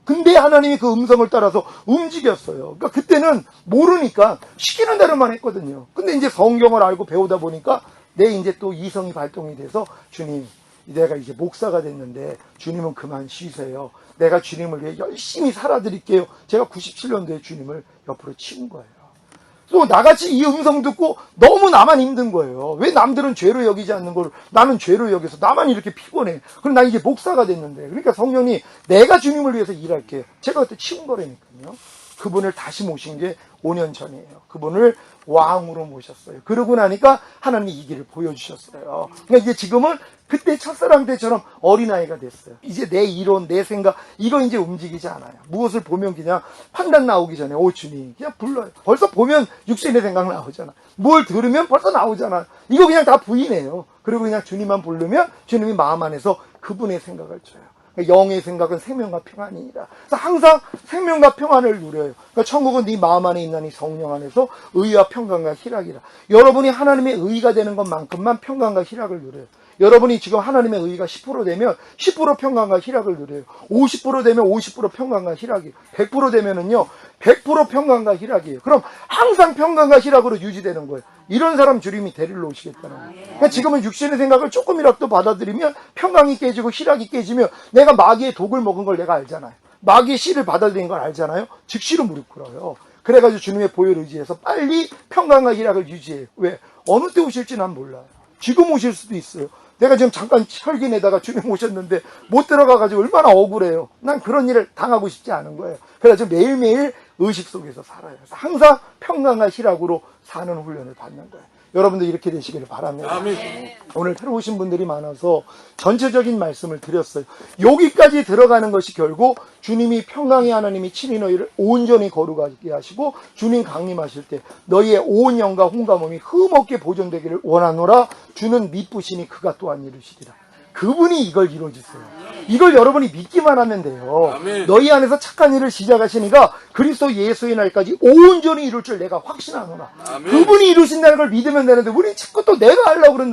근데 하나님이 그 음성을 따라서 움직였어요. 그러니까 그때는 모르니까 시키는 대로만 했거든요. 근데 이제 성경을 알고 배우다 보니까 내 이제 또 이성이 발동이 돼서 주님, 내가 이제 목사가 됐는데 주님은 그만 쉬세요. 내가 주님을 위해 열심히 살아드릴게요. 제가 97년도에 주님을 옆으로 치운 거예요. 또 나같이 이 음성 듣고 너무 나만 힘든 거예요. 왜 남들은 죄로 여기지 않는 걸 나는 죄로 여겨서 나만 이렇게 피곤해. 그럼 나 이제 목사가 됐는데. 그러니까 성령이 내가 주님을 위해서 일할게요. 제가 그때 치운 거라니까요. 그분을 다시 모신 게 5년 전이에요. 그분을 왕으로 모셨어요. 그러고 나니까 하나님이 이 길을 보여주셨어요. 그러니까 이제 지금은 그때 첫사랑 때처럼 어린아이가 됐어요. 이제 내 이론, 내 생각, 이거 이제 움직이지 않아요. 무엇을 보면 그냥 판단 나오기 전에, 오, 주님, 그냥 불러요. 벌써 보면 육신의 생각 나오잖아. 뭘 들으면 벌써 나오잖아. 이거 그냥 다 부인해요. 그리고 그냥 주님만 부르면 주님이 마음 안에서 그분의 생각을 줘요. 영의 생각은 생명과 평안이니라. 그래서 항상 생명과 평안을 누려요. 그러니까 천국은 네 마음 안에 있나니 성령 안에서 의와 평강과 희락이라. 여러분이 하나님의 의가 되는 것만큼만 평강과 희락을 누려요. 여러분이 지금 하나님의 의가 10% 되면 10% 평강과 희락을 누려요. 50% 되면 50% 평강과 희락이에요. 100% 되면은요 100% 평강과 희락이에요. 그럼 항상 평강과 희락으로 유지되는 거예요. 이런 사람 주님이 데리러 오시겠다는 거예요. 그러니까 지금은 육신의 생각을 조금이라도 받아들이면 평강이 깨지고 희락이 깨지면 내가 마귀의 독을 먹은 걸 내가 알잖아요. 마귀의 씨를 받아들인 걸 알잖아요. 즉시로 무릎 꿇어요. 그래가지고 주님의 보혈 의지해서 빨리 평강과 희락을 유지해요. 왜? 어느 때 오실지 난 몰라요. 지금 오실 수도 있어요. 내가 지금 잠깐 혈기 내다가 주님 오셨는데 못 들어가가지고 얼마나 억울해요. 난 그런 일을 당하고 싶지 않은 거예요. 그래서 매일매일 의식 속에서 살아요. 그래서 항상 평강과 희락으로 사는 훈련을 받는 거예요. 여러분들 이렇게 되시기를 바랍니다. 오늘 새로 오신 분들이 많아서 전체적인 말씀을 드렸어요. 여기까지 들어가는 것이 결국 주님이 평강의 하나님이 친히 너희를 온전히 거룩하게 하시고 주님 강림하실 때 너희의 온 영과 혼과 몸이 흠없게 보존되기를 원하노라. 주는 미쁘시니 그가 또한 이루시리라. 그분이 이걸 이루어주세요. 이걸 여러분이 믿기만 하면 돼요. 너희 안에서 착한 일을 시작하시니까 그리스도 예수의 날까지 온전히 이룰 줄 내가 확신하노라. 그분이 이루신다는 걸 믿으면 되는데 우리는 자꾸 또 내가 하려고 그러는